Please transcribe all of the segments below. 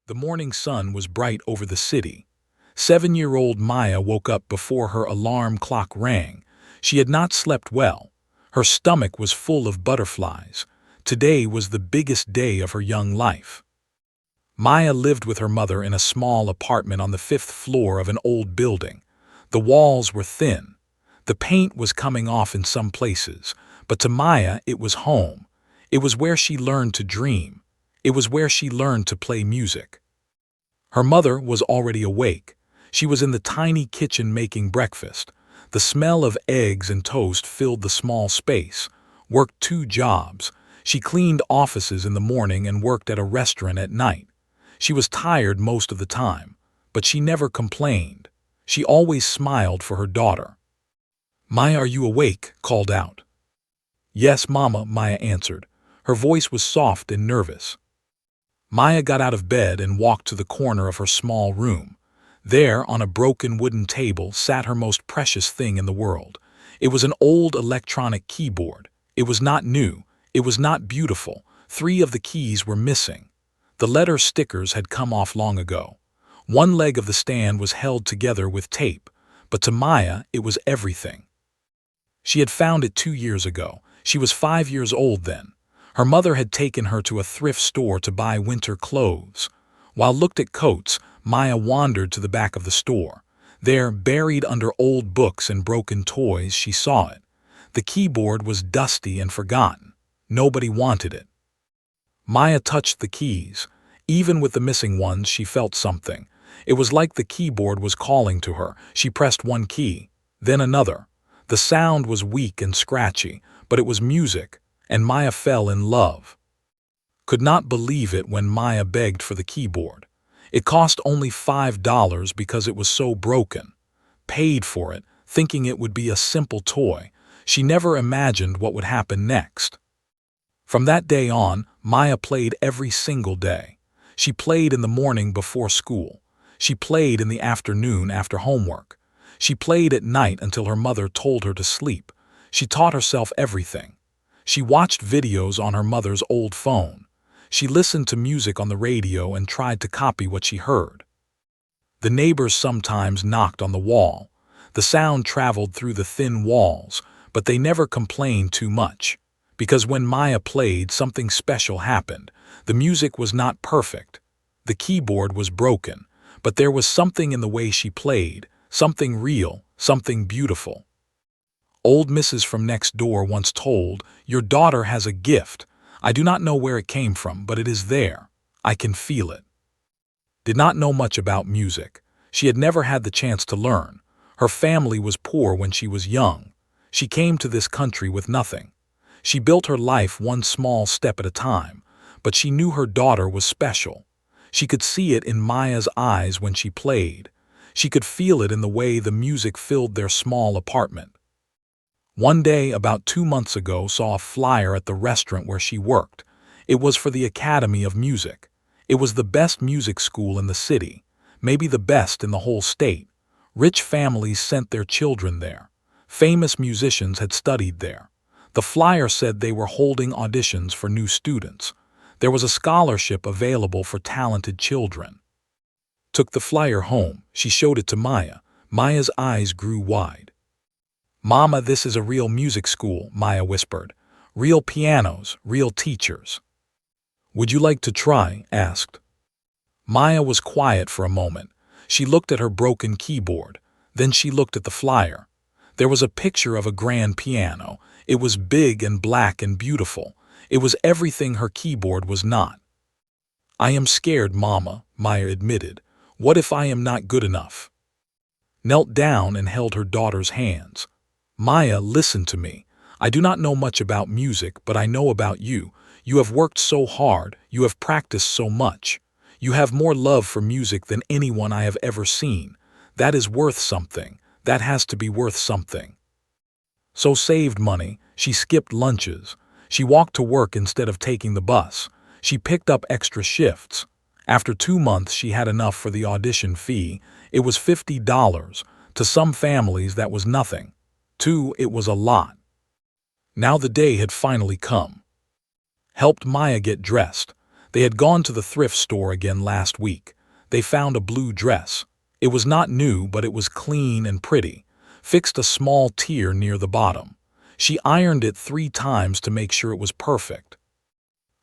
The morning sun was bright over the city. 7-year-old Maya woke up before her alarm clock rang. She had not slept well. Her stomach was full of butterflies. Today was the biggest day of her young life. Maya lived with her mother in a small apartment on the 5th floor of an old building. The walls were thin. The paint was coming off in some places, but to Maya it was home. It was where she learned to dream. It was where she learned to play music. Her mother was already awake. She was in the tiny kitchen making breakfast. The smell of eggs and toast filled the small space. Worked 2 jobs. She cleaned offices in the morning and worked at a restaurant at night. She was tired most of the time, but she never complained. She always smiled for her daughter. "Maya, are you awake?" called out. "Yes, Mama," Maya answered. Her voice was soft and nervous. Maya got out of bed and walked to the corner of her small room. There, on a broken wooden table, sat her most precious thing in the world. It was an old electronic keyboard. It was not new. It was not beautiful. 3 of the keys were missing. The letter stickers had come off long ago. One leg of the stand was held together with tape, but to Maya it was everything. She had found it 2 years ago. She was 5 years old then. Her mother had taken her to a thrift store to buy winter clothes. While looked at coats, Maya wandered to the back of the store. There, buried under old books and broken toys, she saw it. The keyboard was dusty and forgotten. Nobody wanted it. Maya touched the keys. Even with the missing ones, she felt something. It was like the keyboard was calling to her. She pressed one key, then another. The sound was weak and scratchy, but it was music, and Maya fell in love. Could not believe it when Maya begged for the keyboard. It cost only $5 because it was so broken. Paid for it, thinking it would be a simple toy. She never imagined what would happen next. From that day on, Maya played every single day. She played in the morning before school. She played in the afternoon after homework. She played at night until her mother told her to sleep. She taught herself everything. She watched videos on her mother's old phone. She listened to music on the radio and tried to copy what she heard. The neighbors sometimes knocked on the wall. The sound traveled through the thin walls, but they never complained too much. Because when Maya played, something special happened. The music was not perfect. The keyboard was broken, but there was something in the way she played, something real, something beautiful. Old Mrs. from next door once told, "Your daughter has a gift. I do not know where it came from, but it is there. I can feel it." Did not know much about music. She had never had the chance to learn. Her family was poor when she was young. She came to this country with nothing. She built her life one small step at a time, but she knew her daughter was special. She could see it in Maya's eyes when she played. She could feel it in the way the music filled their small apartment. One day, about 2 months ago, saw a flyer at the restaurant where she worked. It was for the Academy of Music. It was the best music school in the city, maybe the best in the whole state. Rich families sent their children there. Famous musicians had studied there. The flyer said they were holding auditions for new students. There was a scholarship available for talented children. Took the flyer home. She showed it to Maya. Maya's eyes grew wide. "Mama, this is a real music school," Maya whispered. "Real pianos, real teachers." "Would you like to try?" asked. Maya was quiet for a moment. She looked at her broken keyboard. Then she looked at the flyer. There was a picture of a grand piano. It was big and black and beautiful. It was everything her keyboard was not. "I am scared, Mama," Maya admitted. "What if I am not good enough?" Knelt down and held her daughter's hands. "Maya, listen to me. I do not know much about music, but I know about you. You have worked so hard. You have practiced so much. You have more love for music than anyone I have ever seen. That is worth something. That has to be worth something." So saved money. She skipped lunches. She walked to work instead of taking the bus. She picked up extra shifts. After 2 months, she had enough for the audition fee. It was $50. To some families, that was nothing. It was a lot. Now the day had finally come. Helped Maya get dressed. They had gone to the thrift store again last week. They found a blue dress. It was not new, but it was clean and pretty, fixed a small tear near the bottom. She ironed it 3 times to make sure it was perfect.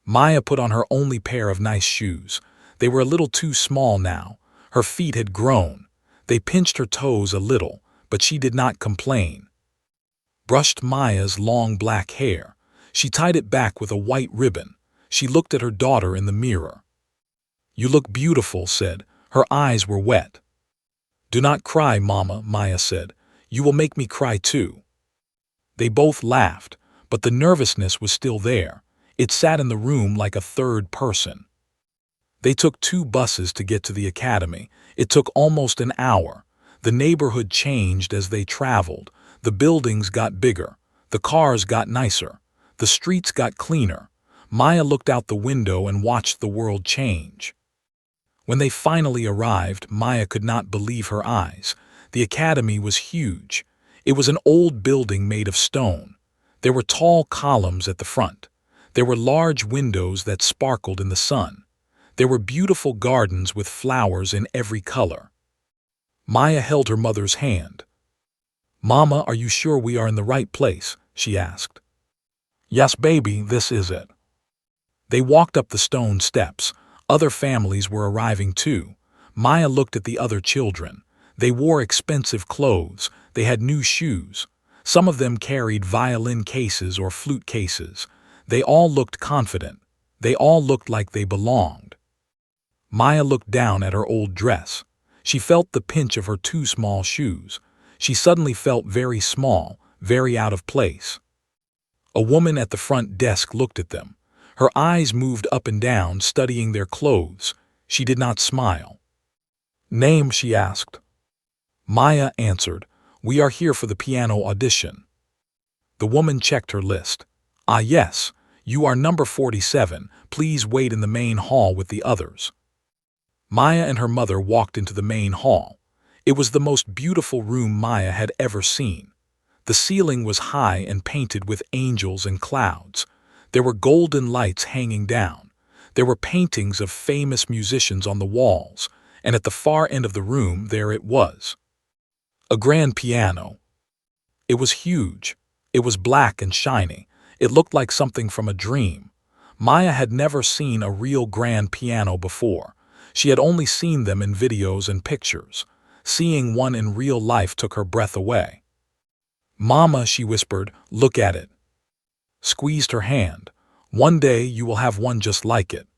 Maya put on her only pair of nice shoes. They were a little too small now. Her feet had grown. They pinched her toes a little, but she did not complain. Brushed Maya's long black hair. She tied it back with a white ribbon. She looked at her daughter in the mirror. "You look beautiful," said. Her eyes were wet. "Do not cry, Mama," Maya said. "You will make me cry too." They both laughed, but the nervousness was still there. It sat in the room like a third person. They took 2 buses to get to the academy. It took almost an hour. The neighborhood changed as they traveled. The buildings got bigger. The cars got nicer. The streets got cleaner. Maya looked out the window and watched the world change. When they finally arrived, Maya could not believe her eyes. The academy was huge. It was an old building made of stone. There were tall columns at the front. There were large windows that sparkled in the sun. There were beautiful gardens with flowers in every color. Maya held her mother's hand. "Mama, are you sure we are in the right place?" she asked. "Yes, baby, this is it." They walked up the stone steps. Other families were arriving too. Maya looked at the other children. They wore expensive clothes. They had new shoes. Some of them carried violin cases or flute cases. They all looked confident. They all looked like they belonged. Maya looked down at her old dress. She felt the pinch of her 2 small shoes. She suddenly felt very small, very out of place. A woman at the front desk looked at them. Her eyes moved up and down, studying their clothes. She did not smile. "Name?" she asked. Maya answered, "We are here for the piano audition." The woman checked her list. "Ah, yes, you are number 47. Please wait in the main hall with the others." Maya and her mother walked into the main hall. It was the most beautiful room Maya had ever seen. The ceiling was high and painted with angels and clouds. There were golden lights hanging down. There were paintings of famous musicians on the walls, and at the far end of the room there it was. A grand piano. It was huge. It was black and shiny. It looked like something from a dream. Maya had never seen a real grand piano before. She had only seen them in videos and pictures. Seeing one in real life took her breath away. "Mama," she whispered, "look at it." Squeezed her hand. "One day you will have one just like it."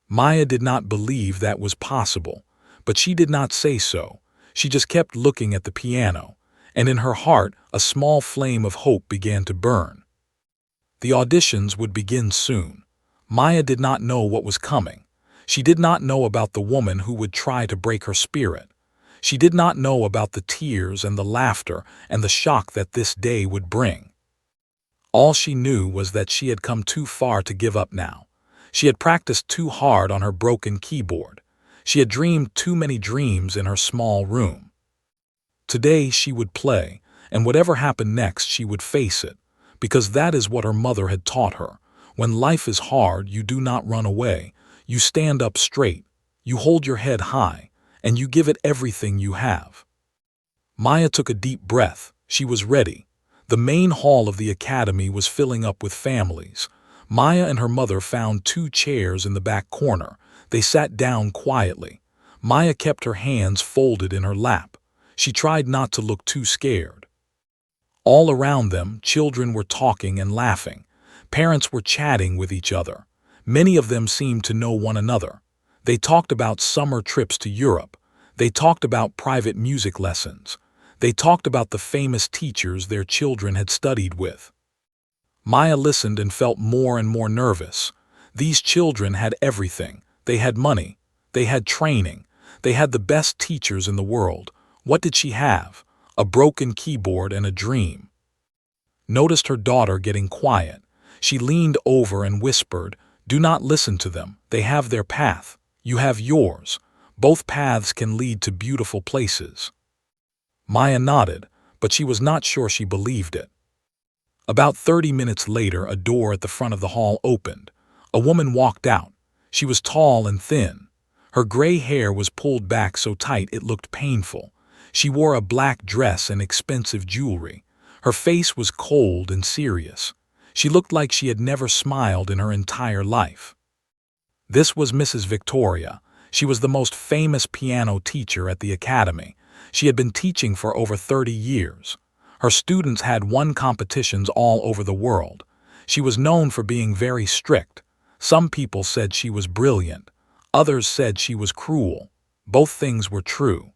Maya did not believe that was possible, but she did not say so. She just kept looking at the piano, and in her heart a small flame of hope began to burn. The auditions would begin soon. Maya did not know what was coming. She did not know about the woman who would try to break her spirit. She did not know about the tears and the laughter and the shock that this day would bring. All she knew was that she had come too far to give up now. She had practiced too hard on her broken keyboard. She had dreamed too many dreams in her small room. Today she would play, and whatever happened next she would face it, because that is what her mother had taught her. When life is hard, you do not run away. You stand up straight, you hold your head high, and you give it everything you have. Maya took a deep breath. She was ready. The main hall of the academy was filling up with families. Maya and her mother found 2 chairs in the back corner. They sat down quietly. Maya kept her hands folded in her lap. She tried not to look too scared. All around them, children were talking and laughing. Parents were chatting with each other. Many of them seemed to know one another. They talked about summer trips to Europe. They talked about private music lessons. They talked about the famous teachers their children had studied with. Maya listened and felt more and more nervous. These children had everything. They had money. They had training. They had the best teachers in the world. What did she have? A broken keyboard and a dream. Noticed her daughter getting quiet. She leaned over and whispered, "Do not listen to them. They have their path. You have yours. Both paths can lead to beautiful places." Maya nodded, but she was not sure she believed it. About 30 minutes later, a door at the front of the hall opened. A woman walked out. She was tall and thin. Her gray hair was pulled back so tight it looked painful. She wore a black dress and expensive jewelry. Her face was cold and serious. She looked like she had never smiled in her entire life. This was Mrs. Victoria. She was the most famous piano teacher at the academy. She had been teaching for over 30 years. Her students had won competitions all over the world. She was known for being very strict. Some people said she was brilliant. Others said she was cruel. Both things were true.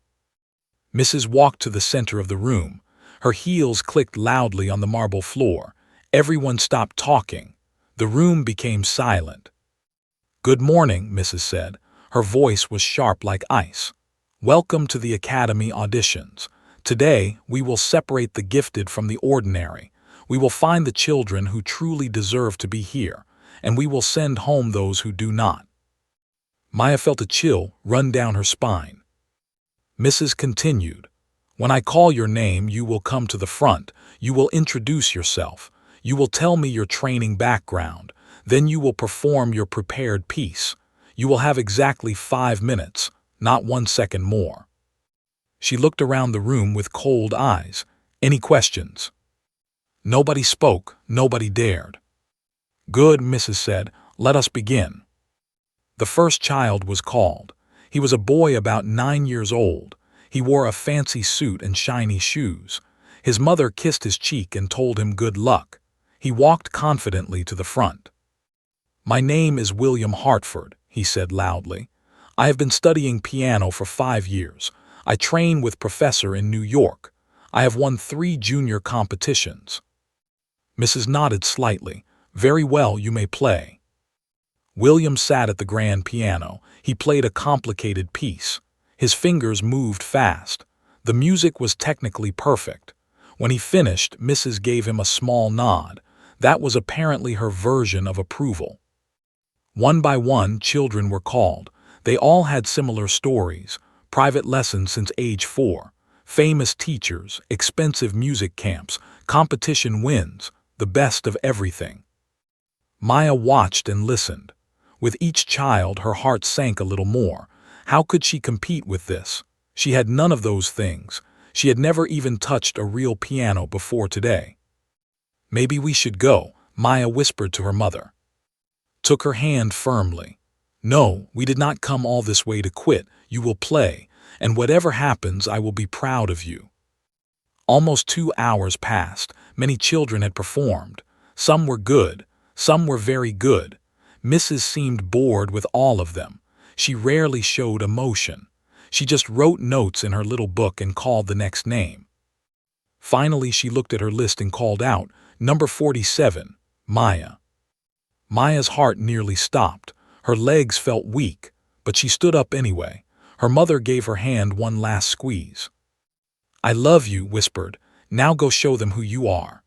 Mrs. walked to the center of the room. Her heels clicked loudly on the marble floor. Everyone stopped talking. The room became silent. "Good morning," Mrs. said. Her voice was sharp like ice. "Welcome to the Academy auditions. Today, we will separate the gifted from the ordinary. We will find the children who truly deserve to be here, and we will send home those who do not." Maya felt a chill run down her spine. Mrs. continued, "When I call your name, you will come to the front. You will introduce yourself. You will tell me your training background. Then you will perform your prepared piece. You will have exactly 5 minutes, not 1 second more." She looked around the room with cold eyes. "Any questions?" Nobody spoke, nobody dared. "Good," Mrs. said. "Let us begin." The first child was called. He was a boy about 9 years old. He wore a fancy suit and shiny shoes. His mother kissed his cheek and told him good luck. He walked confidently to the front. "My name is William Hartford," he said loudly. "I have been studying piano for 5 years. I train with Professor in New York. I have won 3 junior competitions." Mrs. nodded slightly. "Very well, you may play." William sat at the grand piano. He played a complicated piece. His fingers moved fast. The music was technically perfect. When he finished, Mrs. gave him a small nod. That was apparently her version of approval. One by one, children were called. They all had similar stories: private lessons since age 4, famous teachers, expensive music camps, competition wins, the best of everything. Maya watched and listened. With each child, her heart sank a little more. How could she compete with this? She had none of those things. She had never even touched a real piano before today. "Maybe we should go," Maya whispered to her mother. Took her hand firmly. "No, we did not come all this way to quit. You will play, and whatever happens, I will be proud of you." Almost 2 hours passed. Many children had performed. Some were good. Some were very good. Mrs. seemed bored with all of them. She rarely showed emotion. She just wrote notes in her little book and called the next name. Finally, she looked at her list and called out, "Number 47, Maya." Maya's heart nearly stopped. Her legs felt weak, but she stood up anyway. Her mother gave her hand one last squeeze. "I love you," whispered. "Now go show them who you are."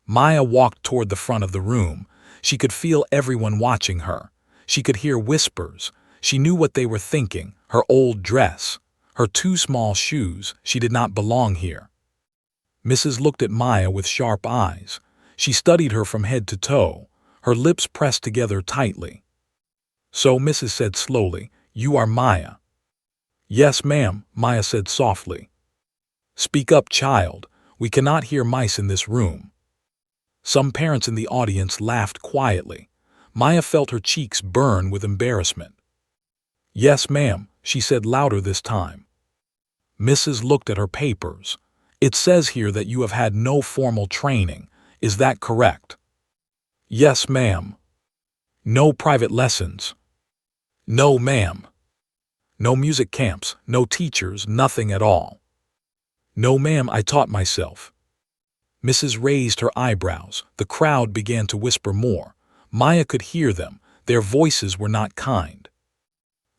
Maya walked toward the front of the room. She could feel everyone watching her. She could hear whispers. She knew what they were thinking: her old dress, her 2 small shoes. She did not belong here. Mrs. looked at Maya with sharp eyes. She studied her from head to toe. Her lips pressed together tightly. "So," Mrs. said slowly, "you are Maya." "Yes, ma'am," Maya said softly. "Speak up, child. We cannot hear mice in this room." Some parents in the audience laughed quietly. Maya felt her cheeks burn with embarrassment. "Yes, ma'am," she said louder this time. Mrs. looked at her papers. "It says here that you have had no formal training. Is that correct?" "Yes, ma'am." "No private lessons?" "No, ma'am." "No music camps, no teachers, nothing at all?" "No, ma'am, I taught myself." Mrs. raised her eyebrows. The crowd began to whisper more. Maya could hear them. Their voices were not kind.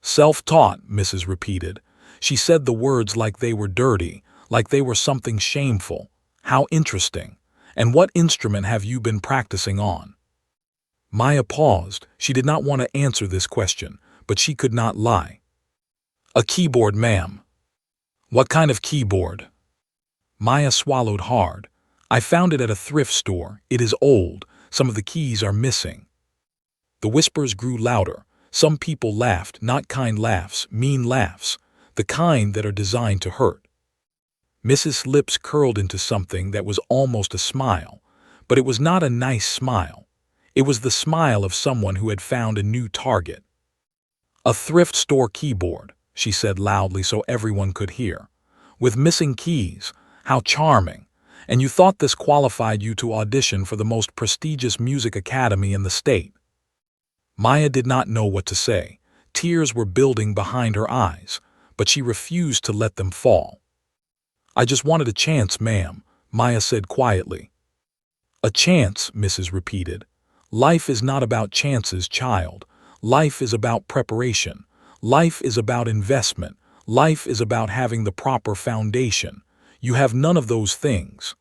"Self-taught," Mrs. repeated. She said the words like they were dirty, like they were something shameful. "How interesting. And what instrument have you been practicing on?" Maya paused. She did not want to answer this question, but she could not lie. "A keyboard, ma'am." "What kind of keyboard?" Maya swallowed hard. "I found it at a thrift store. It is old. Some of the keys are missing." The whispers grew louder. Some people laughed, not kind laughs, mean laughs, the kind that are designed to hurt. Mrs. Lips curled into something that was almost a smile, but it was not a nice smile. It was the smile of someone who had found a new target. "A thrift store keyboard," she said loudly so everyone could hear. "With missing keys. How charming. And you thought this qualified you to audition for the most prestigious music academy in the state." Maya did not know what to say. Tears were building behind her eyes, but she refused to let them fall. "I just wanted a chance, ma'am," Maya said quietly. "A chance," Mrs. repeated. "Life is not about chances, child. Life is about preparation. Life is about investment. Life is about having the proper foundation. You have none of those things."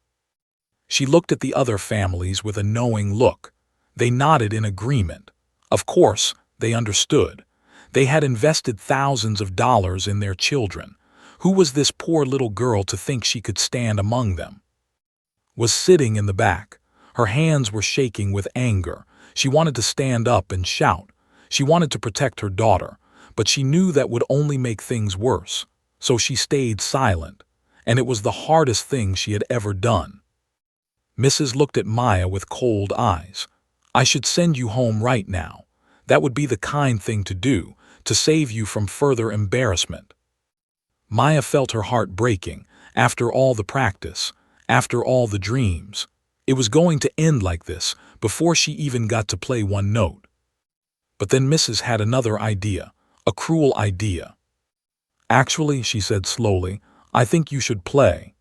She looked at the other families with a knowing look. They nodded in agreement. Of course, they understood. They had invested thousands of dollars in their children. Who was this poor little girl to think she could stand among them? Was sitting in the back. Her hands were shaking with anger. She wanted to stand up and shout. She wanted to protect her daughter, but she knew that would only make things worse. So she stayed silent, and it was the hardest thing she had ever done. Mrs. looked at Maya with cold eyes. "I should send you home right now. That would be the kind thing to do, to save you from further embarrassment." Maya felt her heart breaking. After all the practice, after all the dreams, it was going to end like this before she even got to play one note. But then Mrs. had another idea, a cruel idea. "Actually," she said slowly, "I think you should play."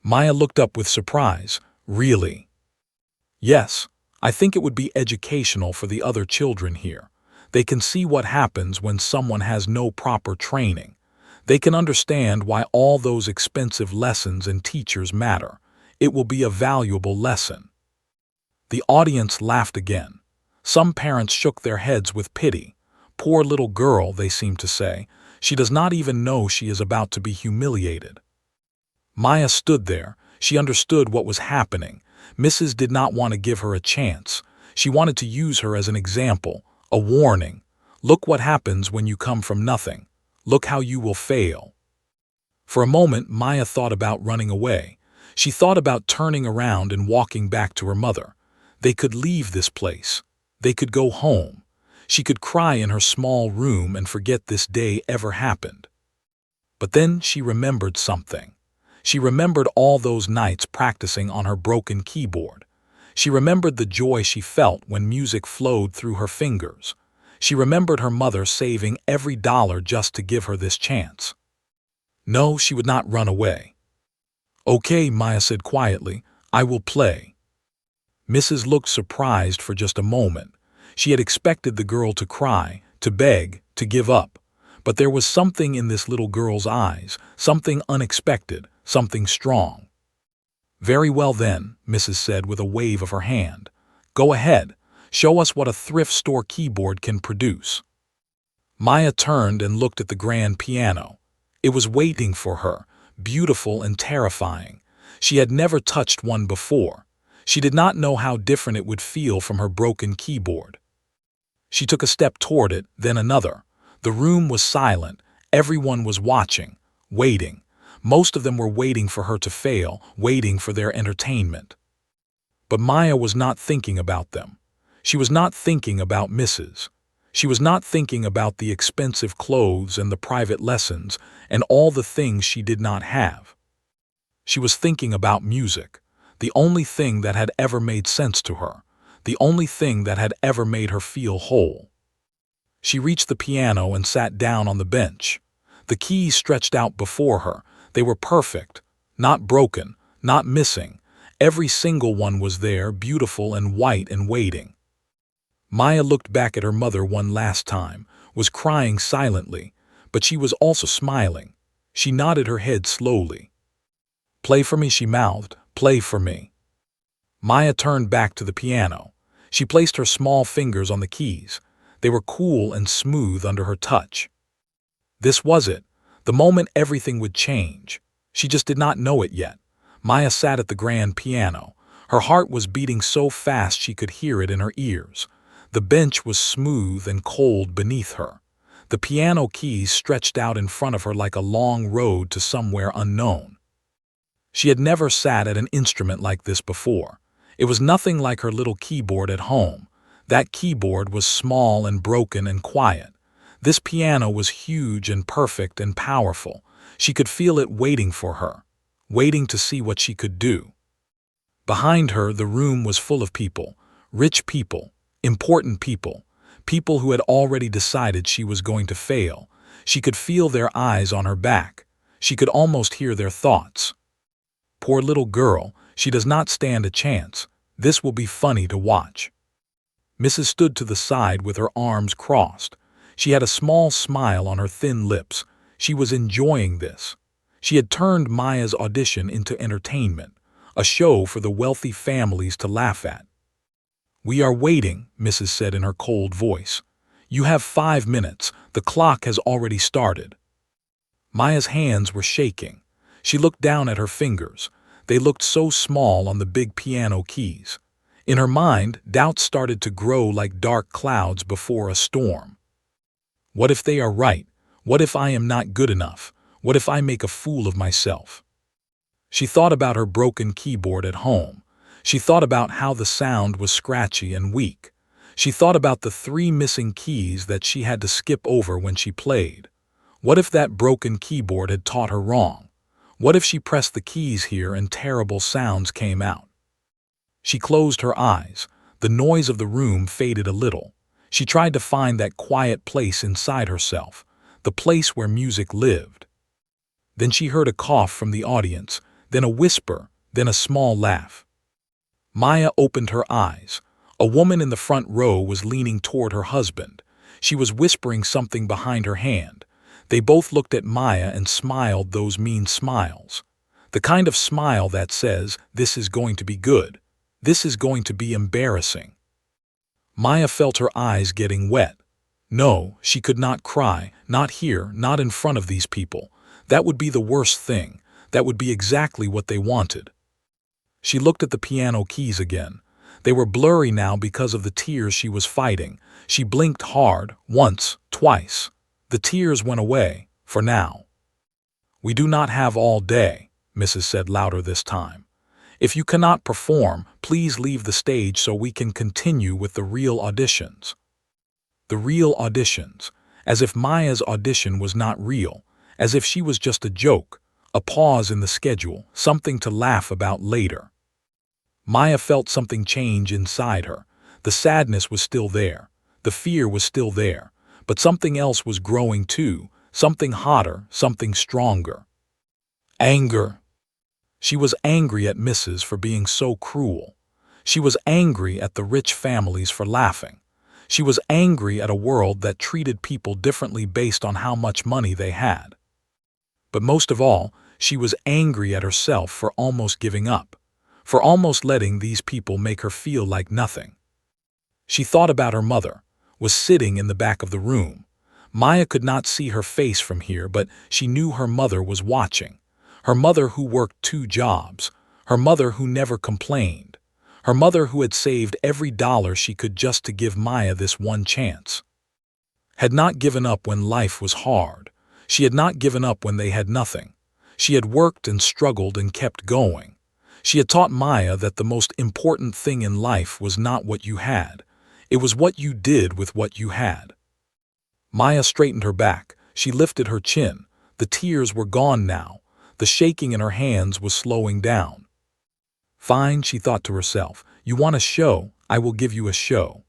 Maya looked up with surprise. "Really?" "Yes. I think it would be educational for the other children here. They can see what happens when someone has no proper training. They can understand why all those expensive lessons and teachers matter. It will be a valuable lesson." The audience laughed again. Some parents shook their heads with pity. "Poor little girl," they seemed to say. "She does not even know she is about to be humiliated." Maya stood there. She understood what was happening. Mrs. did not want to give her a chance. She wanted to use her as an example, a warning. Look what happens when you come from nothing. Look how you will fail. For a moment, Maya thought about running away. She thought about turning around and walking back to her mother. They could leave this place. They could go home. She could cry in her small room and forget this day ever happened. But then she remembered something. She remembered all those nights practicing on her broken keyboard. She remembered the joy she felt when music flowed through her fingers. She remembered her mother saving every dollar just to give her this chance. No, she would not run away. "Okay," Maya said quietly, "I will play." Mrs. looked surprised for just a moment. She had expected the girl to cry, to beg, to give up. But there was something in this little girl's eyes, something unexpected, something strong. "Very well then," Mrs. said with a wave of her hand. "Go ahead. Show us what a thrift store keyboard can produce." Maya turned and looked at the grand piano. It was waiting for her, beautiful and terrifying. She had never touched one before. She did not know how different it would feel from her broken keyboard. She took a step toward it, then another. The room was silent. Everyone was watching, waiting. Most of them were waiting for her to fail, waiting for their entertainment. But Maya was not thinking about them. She was not thinking about Mrs. She was not thinking about the expensive clothes and the private lessons and all the things she did not have. She was thinking about music, the only thing that had ever made sense to her, the only thing that had ever made her feel whole. She reached the piano and sat down on the bench. The keys stretched out before her. They were perfect, not broken, not missing. Every single one was there, beautiful and white and waiting. Maya looked back at her mother one last time, was crying silently, but she was also smiling. She nodded her head slowly. "Play for me," she mouthed. "Play for me." Maya turned back to the piano. She placed her small fingers on the keys. They were cool and smooth under her touch. This was it. The moment everything would change. She just did not know it yet. Maya sat at the grand piano. Her heart was beating so fast she could hear it in her ears. The bench was smooth and cold beneath her. The piano keys stretched out in front of her like a long road to somewhere unknown. She had never sat at an instrument like this before. It was nothing like her little keyboard at home. That keyboard was small and broken and quiet. This piano was huge and perfect and powerful. She could feel it waiting for her, waiting to see what she could do. Behind her, the room was full of people, rich people, important people, people who had already decided she was going to fail. She could feel their eyes on her back. She could almost hear their thoughts. Poor little girl, she does not stand a chance. This will be funny to watch. Mrs. stood to the side with her arms crossed. She had a small smile on her thin lips. She was enjoying this. She had turned Maya's audition into entertainment, a show for the wealthy families to laugh at. "We are waiting," Mrs. said in her cold voice. "You have 5 minutes. The clock has already started." Maya's hands were shaking. She looked down at her fingers. They looked so small on the big piano keys. In her mind, doubts started to grow like dark clouds before a storm. What if they are right? What if I am not good enough? What if I make a fool of myself? She thought about her broken keyboard at home. She thought about how the sound was scratchy and weak. She thought about the 3 missing keys that she had to skip over when she played. What if that broken keyboard had taught her wrong? What if she pressed the keys here and terrible sounds came out? She closed her eyes. The noise of the room faded a little. She tried to find that quiet place inside herself, the place where music lived. Then she heard a cough from the audience, then a whisper, then a small laugh. Maya opened her eyes. A woman in the front row was leaning toward her husband. She was whispering something behind her hand. They both looked at Maya and smiled those mean smiles. The kind of smile that says, "This is going to be good. This is going to be embarrassing." Maya felt her eyes getting wet. No, she could not cry, not here, not in front of these people. That would be the worst thing. That would be exactly what they wanted. She looked at the piano keys again. They were blurry now because of the tears she was fighting. She blinked hard, once, twice. The tears went away, for now. "We do not have all day," Mrs. said louder this time. "If you cannot perform, please leave the stage so we can continue with the real auditions." The real auditions, as if Maya's audition was not real, as if she was just a joke, a pause in the schedule, something to laugh about later. Maya felt something change inside her. The sadness was still there. The fear was still there. But something else was growing too, something hotter, something stronger. Anger. She was angry at Mrs. for being so cruel. She was angry at the rich families for laughing. She was angry at a world that treated people differently based on how much money they had. But most of all, she was angry at herself for almost giving up, for almost letting these people make her feel like nothing. She thought about her mother, was sitting in the back of the room. Maya could not see her face from here, but she knew her mother was watching. Her mother who worked 2 jobs. Her mother who never complained. Her mother who had saved every dollar she could just to give Maya this one chance. Had not given up when life was hard. She had not given up when they had nothing. She had worked and struggled and kept going. She had taught Maya that the most important thing in life was not what you had. It was what you did with what you had. Maya straightened her back. She lifted her chin. The tears were gone now. The shaking in her hands was slowing down. "Fine," she thought to herself. "You want a show? I will give you a show."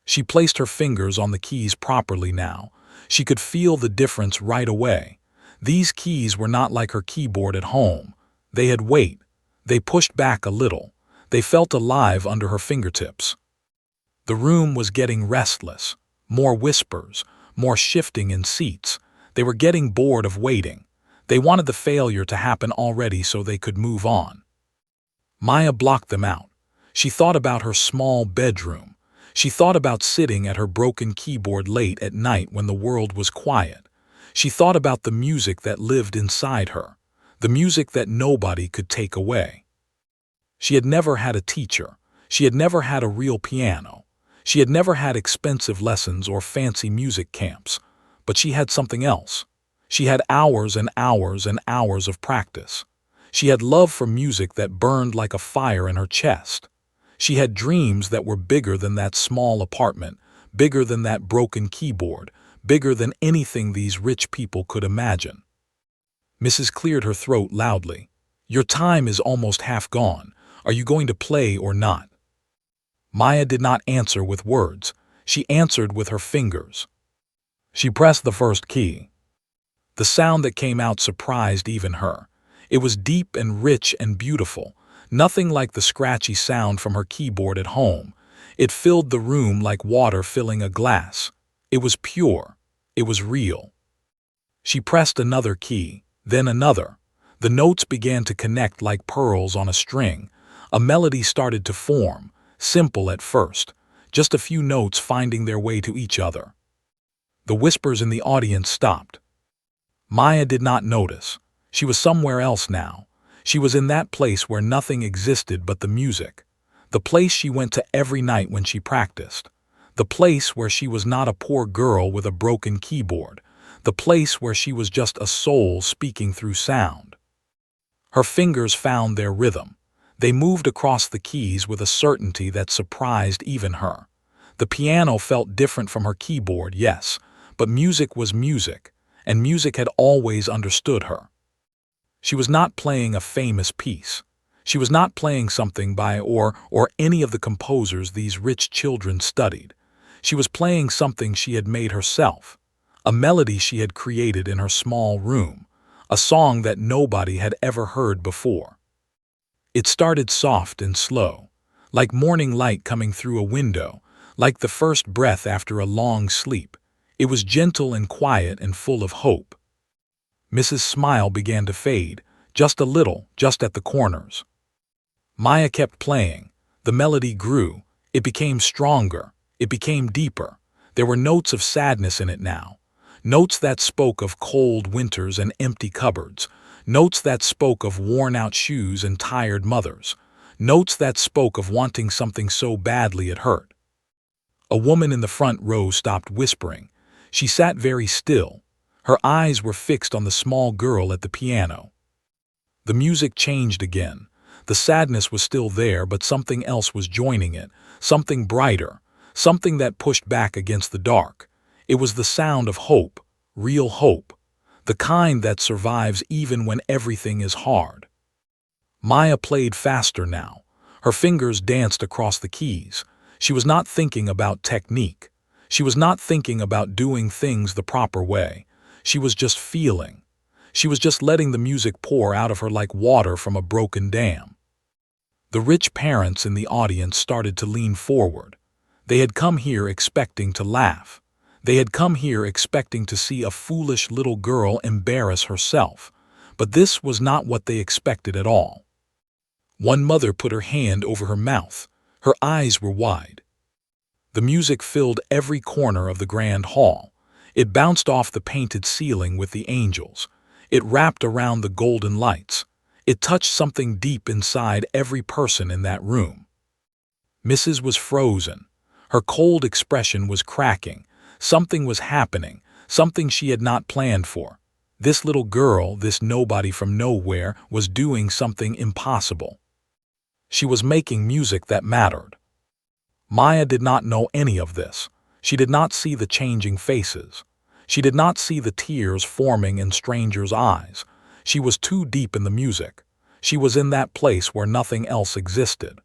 She placed her fingers on the keys properly now. She could feel the difference right away. These keys were not like her keyboard at home. They had weight. They pushed back a little. They felt alive under her fingertips. The room was getting restless. More whispers, more shifting in seats. They were getting bored of waiting. They wanted the failure to happen already so they could move on. Maya blocked them out. She thought about her small bedroom. She thought about sitting at her broken keyboard late at night when the world was quiet. She thought about the music that lived inside her, the music that nobody could take away. She had never had a teacher. She had never had a real piano. She had never had expensive lessons or fancy music camps, but she had something else. She had hours and hours and hours of practice. She had love for music that burned like a fire in her chest. She had dreams that were bigger than that small apartment, bigger than that broken keyboard, bigger than anything these rich people could imagine. Mrs. cleared her throat loudly. "Your time is almost half gone. Are you going to play or not?" Maya did not answer with words. She answered with her fingers. She pressed the first key. The sound that came out surprised even her. It was deep and rich and beautiful, nothing like the scratchy sound from her keyboard at home. It filled the room like water filling a glass. It was pure. It was real. She pressed another key, then another. The notes began to connect like pearls on a string. A melody started to form, simple at first, just a few notes finding their way to each other. The whispers in the audience stopped. Maya did not notice. She was somewhere else now. She was in that place where nothing existed but the music. The place she went to every night when she practiced. The place where she was not a poor girl with a broken keyboard. The place where she was just a soul speaking through sound. Her fingers found their rhythm. They moved across the keys with a certainty that surprised even her. The piano felt different from her keyboard, yes, but music was music, and music had always understood her. She was not playing a famous piece. She was not playing something by or any of the composers these rich children studied. She was playing something she had made herself, a melody she had created in her small room, a song that nobody had ever heard before. It started soft and slow, like morning light coming through a window, like the first breath after a long sleep. It was gentle and quiet and full of hope. Mrs. Smile began to fade, just a little, just at the corners. Maya kept playing. The melody grew. It became stronger. It became deeper. There were notes of sadness in it now. Notes that spoke of cold winters and empty cupboards. Notes that spoke of worn-out shoes and tired mothers. Notes that spoke of wanting something so badly it hurt. A woman in the front row stopped whispering. She sat very still. Her eyes were fixed on the small girl at the piano. The music changed again. The sadness was still there, but something else was joining it, something brighter, something that pushed back against the dark. It was the sound of hope, real hope, the kind that survives even when everything is hard. Maya played faster now. Her fingers danced across the keys. She was not thinking about technique. She was not thinking about doing things the proper way. She was just feeling. She was just letting the music pour out of her like water from a broken dam. The rich parents in the audience started to lean forward. They had come here expecting to laugh. They had come here expecting to see a foolish little girl embarrass herself. But this was not what they expected at all. One mother put her hand over her mouth. Her eyes were wide. The music filled every corner of the grand hall. It bounced off the painted ceiling with the angels. It wrapped around the golden lights. It touched something deep inside every person in that room. Mrs. was frozen. Her cold expression was cracking. Something was happening, something she had not planned for. This little girl, this nobody from nowhere, was doing something impossible. She was making music that mattered. Maya did not know any of this. She did not see the changing faces. She did not see the tears forming in strangers' eyes. She was too deep in the music. She was in that place where nothing else existed.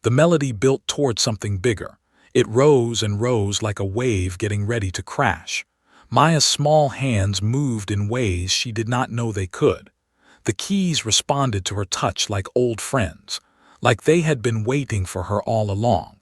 The melody built toward something bigger. It rose and rose like a wave getting ready to crash. Maya's small hands moved in ways she did not know they could. The keys responded to her touch like old friends, like they had been waiting for her all along.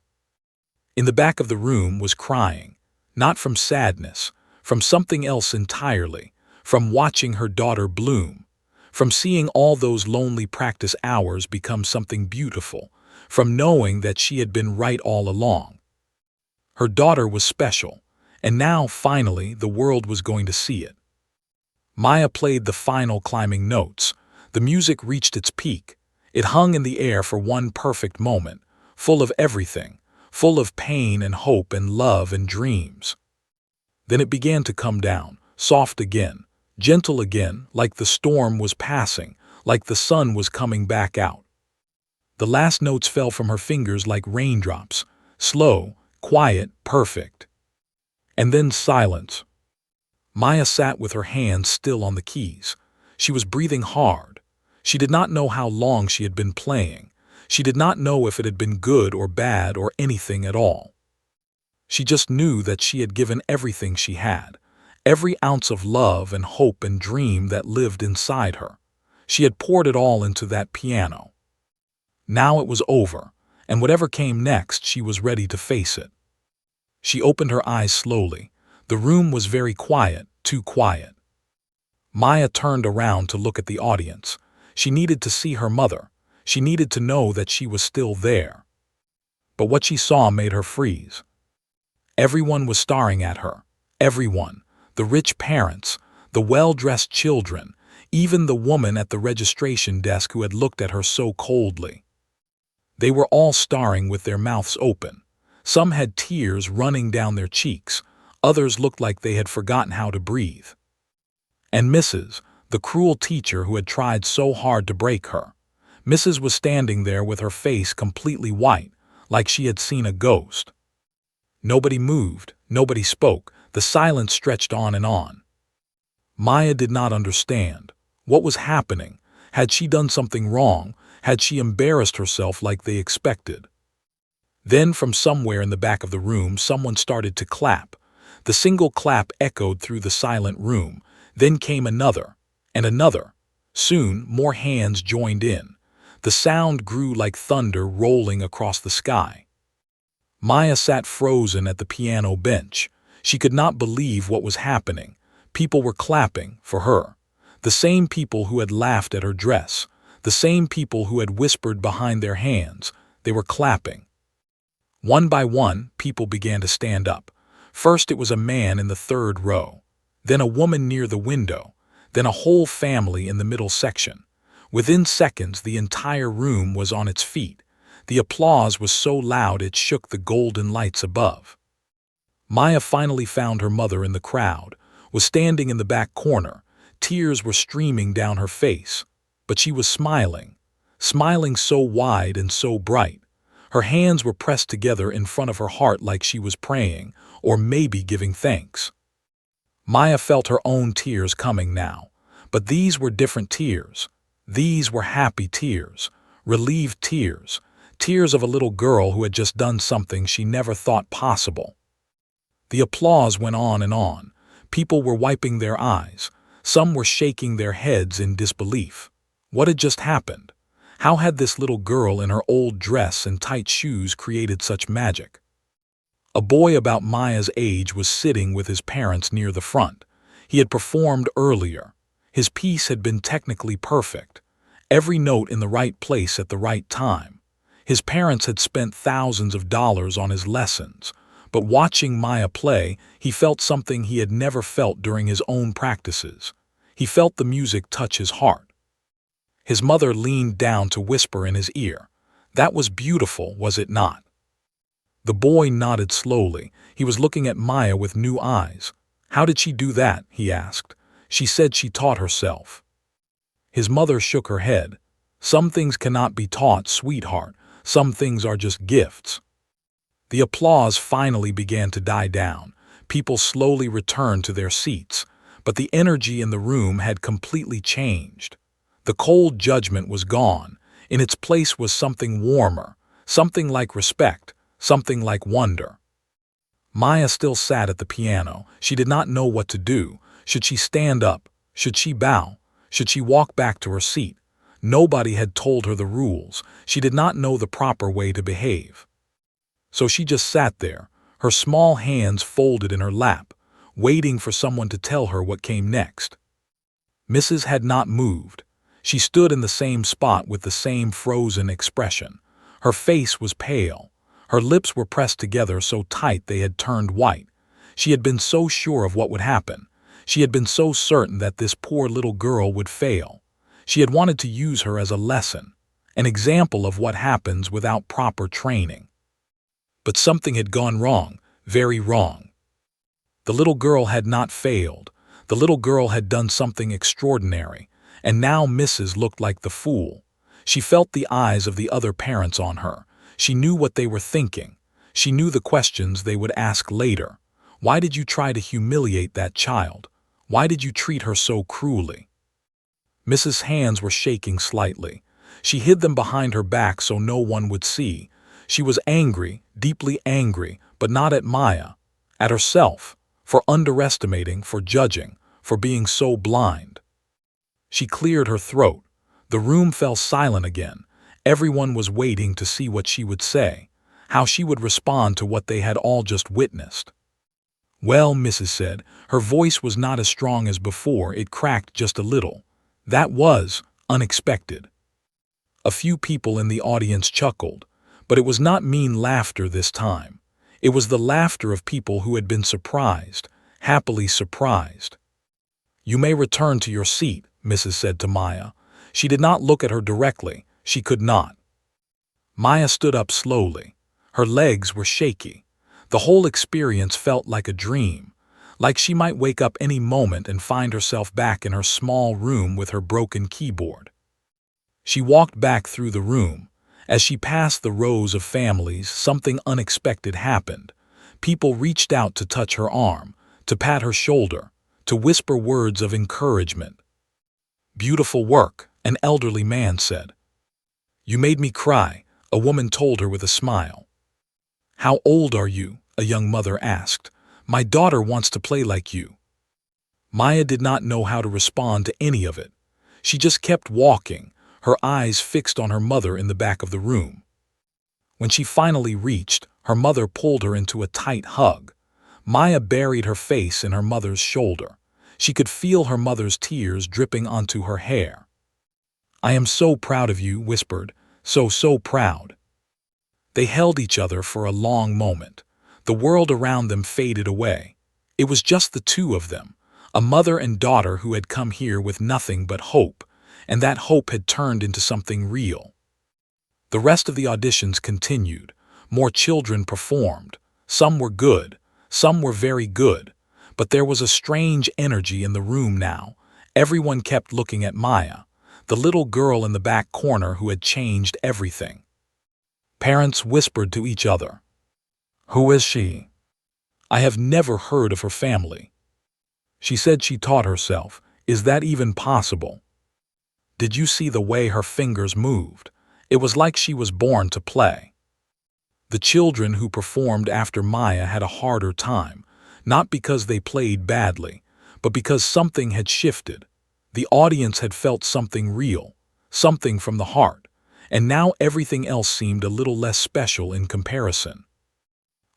In the back of the room was crying, not from sadness, from something else entirely, from watching her daughter bloom, from seeing all those lonely practice hours become something beautiful, from knowing that she had been right all along. Her daughter was special, and now, finally, the world was going to see it. Maya played the final climbing notes. The music reached its peak. It hung in the air for one perfect moment, full of everything, full of pain and hope and love and dreams. Then it began to come down, soft again, gentle again, like the storm was passing, like the sun was coming back out. The last notes fell from her fingers like raindrops, slow, quiet, perfect. And then silence. Maya sat with her hands still on the keys. She was breathing hard. She did not know how long she had been playing. She did not know if it had been good or bad or anything at all. She just knew that she had given everything she had, every ounce of love and hope and dream that lived inside her. She had poured it all into that piano. Now it was over, and whatever came next, she was ready to face it. She opened her eyes slowly. The room was very quiet, too quiet. Maya turned around to look at the audience. She needed to see her mother. She needed to know that she was still there. But what she saw made her freeze. Everyone was staring at her. Everyone. The rich parents, the well-dressed children, even the woman at the registration desk who had looked at her so coldly. They were all staring with their mouths open. Some had tears running down their cheeks. Others looked like they had forgotten how to breathe. And Mrs., the cruel teacher who had tried so hard to break her, Mrs. was standing there with her face completely white, like she had seen a ghost. Nobody moved, nobody spoke. The silence stretched on and on. Maya did not understand. What was happening? Had she done something wrong? Had she embarrassed herself like they expected? Then from somewhere in the back of the room, someone started to clap. The single clap echoed through the silent room. Then came another, and another. Soon, more hands joined in. The sound grew like thunder rolling across the sky. Maya sat frozen at the piano bench. She could not believe what was happening. People were clapping for her. The same people who had laughed at her dress. The same people who had whispered behind their hands. They were clapping. One by one, people began to stand up. First it was a man in the third row. Then a woman near the window. Then a whole family in the middle section. Within seconds, the entire room was on its feet. The applause was so loud it shook the golden lights above. Maya finally found her mother in the crowd, was standing in the back corner. Tears were streaming down her face, but she was smiling, smiling so wide and so bright. Her hands were pressed together in front of her heart like she was praying, or maybe giving thanks. Maya felt her own tears coming now, but these were different tears. These were happy tears, relieved tears, tears of a little girl who had just done something she never thought possible. The applause went on and on. People were wiping their eyes. Some were shaking their heads in disbelief. What had just happened? How had this little girl in her old dress and tight shoes created such magic? A boy about Maya's age was sitting with his parents near the front. He had performed earlier. His piece had been technically perfect. Every note in the right place at the right time. His parents had spent thousands of dollars on his lessons. But watching Maya play, he felt something he had never felt during his own practices. He felt the music touch his heart. His mother leaned down to whisper in his ear. That was beautiful, was it not? The boy nodded slowly. He was looking at Maya with new eyes. How did she do that? He asked. She said she taught herself. His mother shook her head. Some things cannot be taught, sweetheart. Some things are just gifts. The applause finally began to die down. People slowly returned to their seats, but the energy in the room had completely changed. The cold judgment was gone. In its place was something warmer, something like respect, something like wonder. Maya still sat at the piano. She did not know what to do. Should she stand up? Should she bow? Should she walk back to her seat? Nobody had told her the rules. She did not know the proper way to behave. So she just sat there, her small hands folded in her lap, waiting for someone to tell her what came next. Mrs. had not moved. She stood in the same spot with the same frozen expression. Her face was pale. Her lips were pressed together so tight they had turned white. She had been so sure of what would happen. She had been so certain that this poor little girl would fail. She had wanted to use her as a lesson, an example of what happens without proper training. But something had gone wrong, very wrong. The little girl had not failed. The little girl had done something extraordinary, and now Mrs. looked like the fool. She felt the eyes of the other parents on her. She knew what they were thinking. She knew the questions they would ask later. Why did you try to humiliate that child? Why did you treat her so cruelly? Mrs. hands were shaking slightly. She hid them behind her back so no one would see. She was angry, deeply angry, but not at Maya, at herself, for underestimating, for judging, for being so blind. She cleared her throat. The room fell silent again. Everyone was waiting to see what she would say, how she would respond to what they had all just witnessed. Well, Mrs. said, her voice was not as strong as before, it cracked just a little. That was unexpected. A few people in the audience chuckled, but it was not mean laughter this time. It was the laughter of people who had been surprised, happily surprised. You may return to your seat, Mrs. said to Maya. She did not look at her directly. She could not. Maya stood up slowly. Her legs were shaky. The whole experience felt like a dream, like she might wake up any moment and find herself back in her small room with her broken keyboard. She walked back through the room. As she passed the rows of families, something unexpected happened. People reached out to touch her arm, to pat her shoulder, to whisper words of encouragement. Beautiful work, an elderly man said. You made me cry, a woman told her with a smile. How old are you? A young mother asked. My daughter wants to play like you. Maya did not know how to respond to any of it. She just kept walking, her eyes fixed on her mother in the back of the room. When she finally reached, her mother pulled her into a tight hug. Maya buried her face in her mother's shoulder. She could feel her mother's tears dripping onto her hair. I am so proud of you, whispered, so proud. They held each other for a long moment. The world around them faded away. It was just the two of them, a mother and daughter who had come here with nothing but hope, and that hope had turned into something real. The rest of the auditions continued. More children performed. Some were good, some were very good, but there was a strange energy in the room now. Everyone kept looking at Maya, the little girl in the back corner who had changed everything. Parents whispered to each other. Who is she? I have never heard of her family. She said she taught herself. Is that even possible? Did you see the way her fingers moved? It was like she was born to play. The children who performed after Maya had a harder time, not because they played badly, but because something had shifted. The audience had felt something real, something from the heart, and now everything else seemed a little less special in comparison.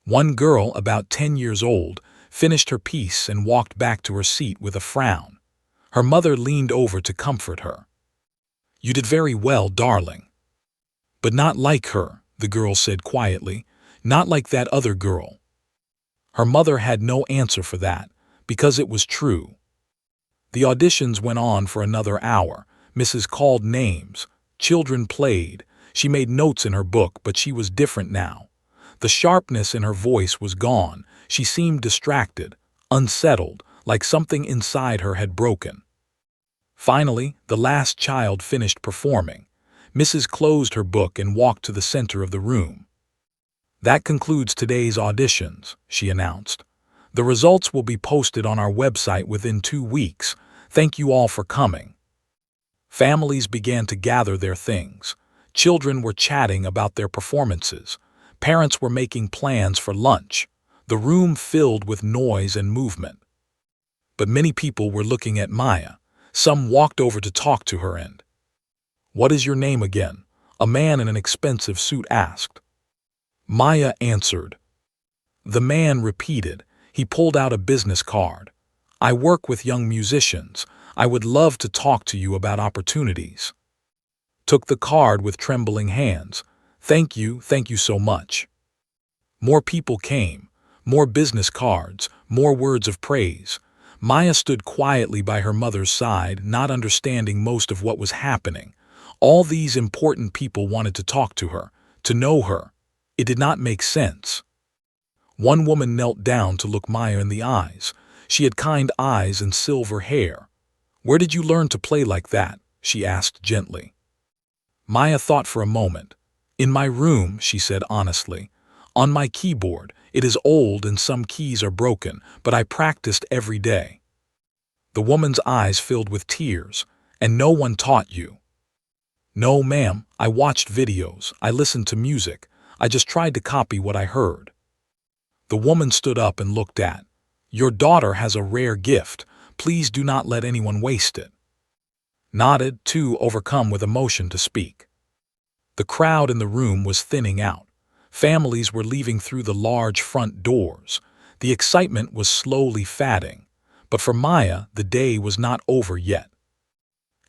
One girl, about 10 years old, finished her piece and walked back to her seat with a frown. Her mother leaned over to comfort her. You did very well, darling. But not like her, the girl said quietly, not like that other girl. Her mother had no answer for that, because it was true. The auditions went on for another hour. Mrs. called names. Children played. She made notes in her book, but she was different now. The sharpness in her voice was gone. She seemed distracted, unsettled, like something inside her had broken. Finally, the last child finished performing. Mrs. closed her book and walked to the center of the room. That concludes today's auditions, she announced. The results will be posted on our website within 2 weeks. Thank you all for coming. Families began to gather their things. Children were chatting about their performances. Parents were making plans for lunch. The room filled with noise and movement. But many people were looking at Maya. Some walked over to talk to her and, "What is your name again?" a man in an expensive suit asked. Maya answered. The man repeated. He pulled out a business card. I work with young musicians. I would love to talk to you about opportunities. Took the card with trembling hands. Thank you so much. More people came. More business cards. More words of praise. Maya stood quietly by her mother's side, not understanding most of what was happening. All these important people wanted to talk to her, to know her. It did not make sense. One woman knelt down to look Maya in the eyes. She had kind eyes and silver hair. "Where did you learn to play like that?" she asked gently. Maya thought for a moment. "In my room," she said honestly. "On my keyboard. It is old and some keys are broken, but I practiced every day." The woman's eyes filled with tears. "And no one taught you?" "No, ma'am. I watched videos. I listened to music. I just tried to copy what I heard." The woman stood up and looked at. "Your daughter has a rare gift. Please do not let anyone waste it." Nodded, too overcome with emotion to speak. The crowd in the room was thinning out. Families were leaving through the large front doors. The excitement was slowly fading. But for Maya, the day was not over yet.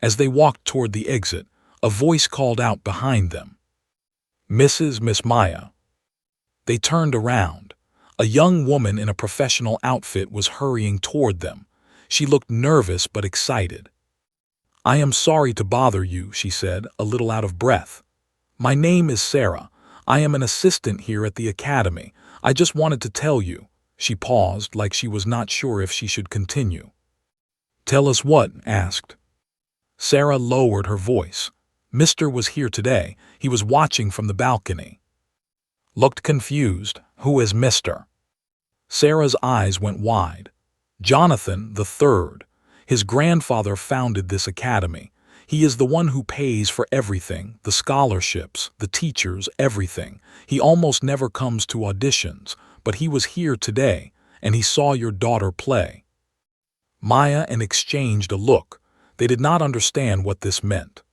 As they walked toward the exit, a voice called out behind them. Miss Maya." They turned around. A young woman in a professional outfit was hurrying toward them. She looked nervous but excited. "I am sorry to bother you," she said, a little out of breath. "My name is Sarah. I am an assistant here at the academy. I just wanted to tell you." She paused, like she was not sure if she should continue. "Tell us what?" asked. Sarah lowered her voice. "Mr. was here today. He was watching from the balcony." Looked confused. "Who is Mr.?" Sarah's eyes went wide. "Jonathan the Third. His grandfather founded this academy. He is the one who pays for everything, the scholarships, the teachers, everything. He almost never comes to auditions, but he was here today, and he saw your daughter play." Maya and exchanged a look. They did not understand what this meant.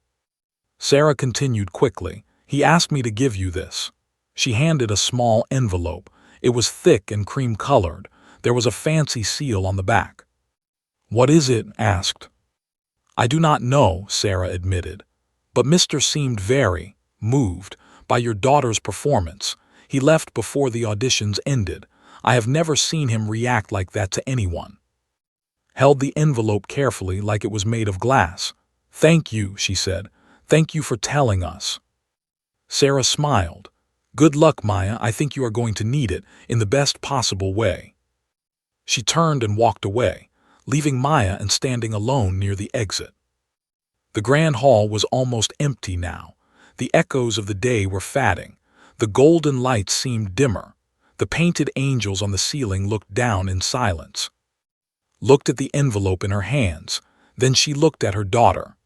Sarah continued quickly. "He asked me to give you this." She handed a small envelope. It was thick and cream-colored. There was a fancy seal on the back. "What is it?" asked. "I do not know," Sarah admitted. "But Mr. seemed very moved by your daughter's performance. He left before the auditions ended. I have never seen him react like that to anyone." Held the envelope carefully like it was made of glass. "Thank you," she said. "Thank you for telling us." Sarah smiled. "Good luck, Maya. I think you are going to need it in the best possible way." She turned and walked away, leaving Maya and standing alone near the exit. The grand hall was almost empty now. The echoes of the day were fading. The golden lights seemed dimmer. The painted angels on the ceiling looked down in silence. Looked at the envelope in her hands. Then she looked at her daughter.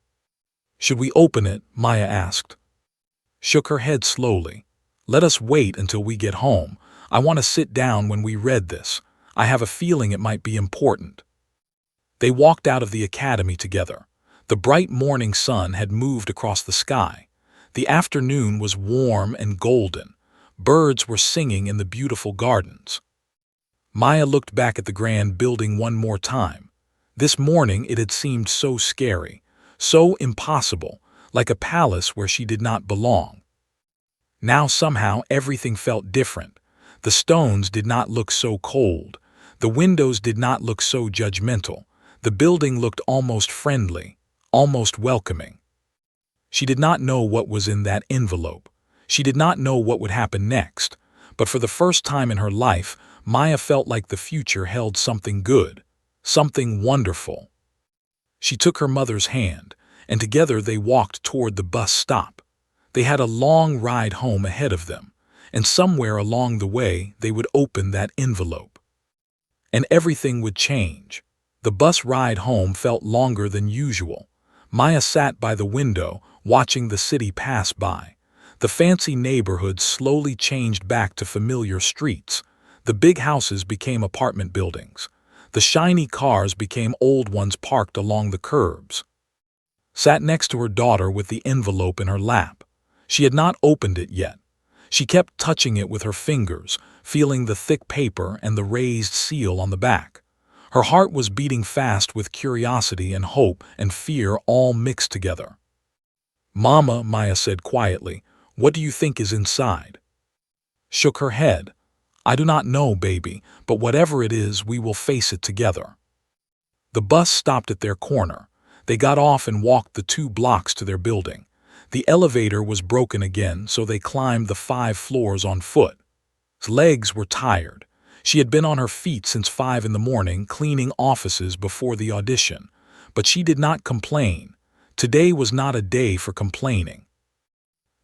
"Should we open it?" Maya asked. Shook her head slowly. "Let us wait until we get home. I want to sit down when we read this. I have a feeling it might be important." They walked out of the academy together. The bright morning sun had moved across the sky. The afternoon was warm and golden. Birds were singing in the beautiful gardens. Maya looked back at the grand building one more time. This morning it had seemed so scary, so impossible, like a palace where she did not belong. Now somehow everything felt different. The stones did not look so cold. The windows did not look so judgmental. The building looked almost friendly, almost welcoming. She did not know what was in that envelope. She did not know what would happen next. But for the first time in her life, Maya felt like the future held something good, something wonderful. She took her mother's hand, and together they walked toward the bus stop. They had a long ride home ahead of them, and somewhere along the way they would open that envelope. And everything would change. The bus ride home felt longer than usual. Maya sat by the window, watching the city pass by. The fancy neighborhoods slowly changed back to familiar streets. The big houses became apartment buildings. The shiny cars became old ones parked along the curbs. Sat next to her daughter with the envelope in her lap. She had not opened it yet. She kept touching it with her fingers, feeling the thick paper and the raised seal on the back. Her heart was beating fast with curiosity and hope and fear all mixed together. "Mama," Maya said quietly, "what do you think is inside?" Shook her head. "I do not know, baby, but whatever it is, we will face it together." The bus stopped at their corner. They got off and walked the 2 blocks to their building. The elevator was broken again, so they climbed the 5 floors on foot. His legs were tired. She had been on her feet since 5 in the morning, cleaning offices before the audition. But she did not complain. Today was not a day for complaining.